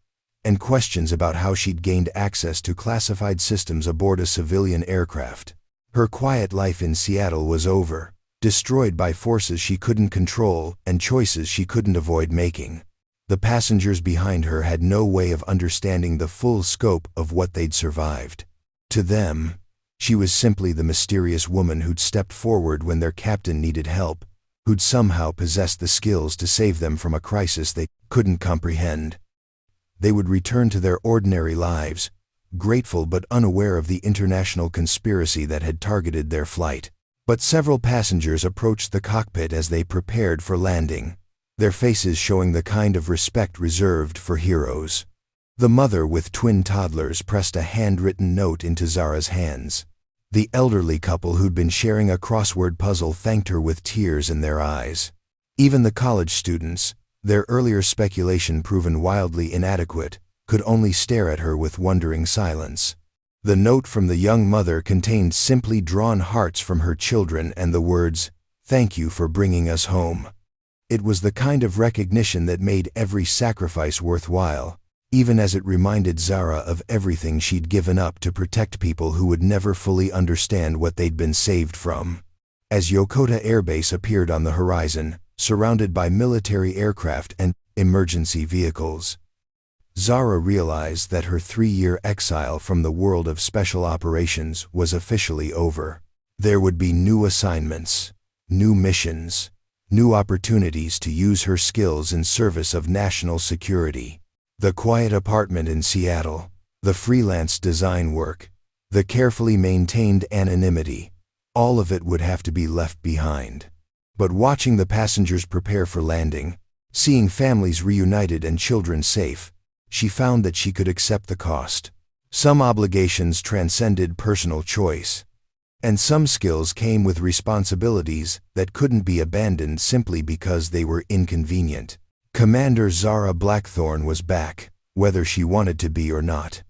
and questions about how she'd gained access to classified systems aboard a civilian aircraft. Her quiet life in Seattle was over, destroyed by forces she couldn't control and choices she couldn't avoid making. The passengers behind her had no way of understanding the full scope of what they'd survived. To them, she was simply the mysterious woman who'd stepped forward when their captain needed help, who'd somehow possessed the skills to save them from a crisis they couldn't comprehend. They would return to their ordinary lives, grateful but unaware of the international conspiracy that had targeted their flight. But several passengers approached the cockpit as they prepared for landing, their faces showing the kind of respect reserved for heroes. The mother with twin toddlers pressed a handwritten note into Zara's hands. The elderly couple who'd been sharing a crossword puzzle thanked her with tears in their eyes. Even the college students, their earlier speculation proven wildly inadequate, could only stare at her with wondering silence. The note from the young mother contained simply drawn hearts from her children and the words, "Thank you for bringing us home." It was the kind of recognition that made every sacrifice worthwhile, even as it reminded Zara of everything she'd given up to protect people who would never fully understand what they'd been saved from. As Yokota Air Base appeared on the horizon, surrounded by military aircraft and emergency vehicles, Zara realized that her 3-year exile from the world of special operations was officially over. There would be new assignments, new missions, new opportunities to use her skills in service of national security. The quiet apartment in Seattle, the freelance design work, the carefully maintained anonymity, all of it would have to be left behind. But watching the passengers prepare for landing, seeing families reunited and children safe, she found that she could accept the cost. Some obligations transcended personal choice, and some skills came with responsibilities that couldn't be abandoned simply because they were inconvenient. Commander Zara Blackthorne was back, whether she wanted to be or not.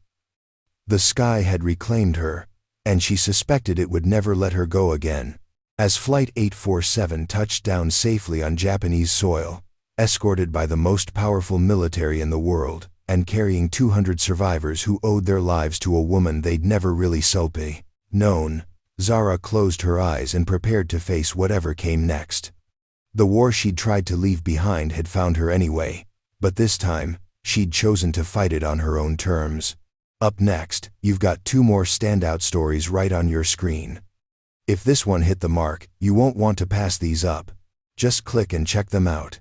The sky had reclaimed her, and she suspected it would never let her go again. As Flight 847 touched down safely on Japanese soil, escorted by the most powerful military in the world, and carrying 200 survivors who owed their lives to a woman they'd never really known, Zara closed her eyes and prepared to face whatever came next. The war she'd tried to leave behind had found her anyway, but this time, she'd chosen to fight it on her own terms. Up next, you've got 2 more standout stories right on your screen. If this one hit the mark, you won't want to pass these up. Just click and check them out.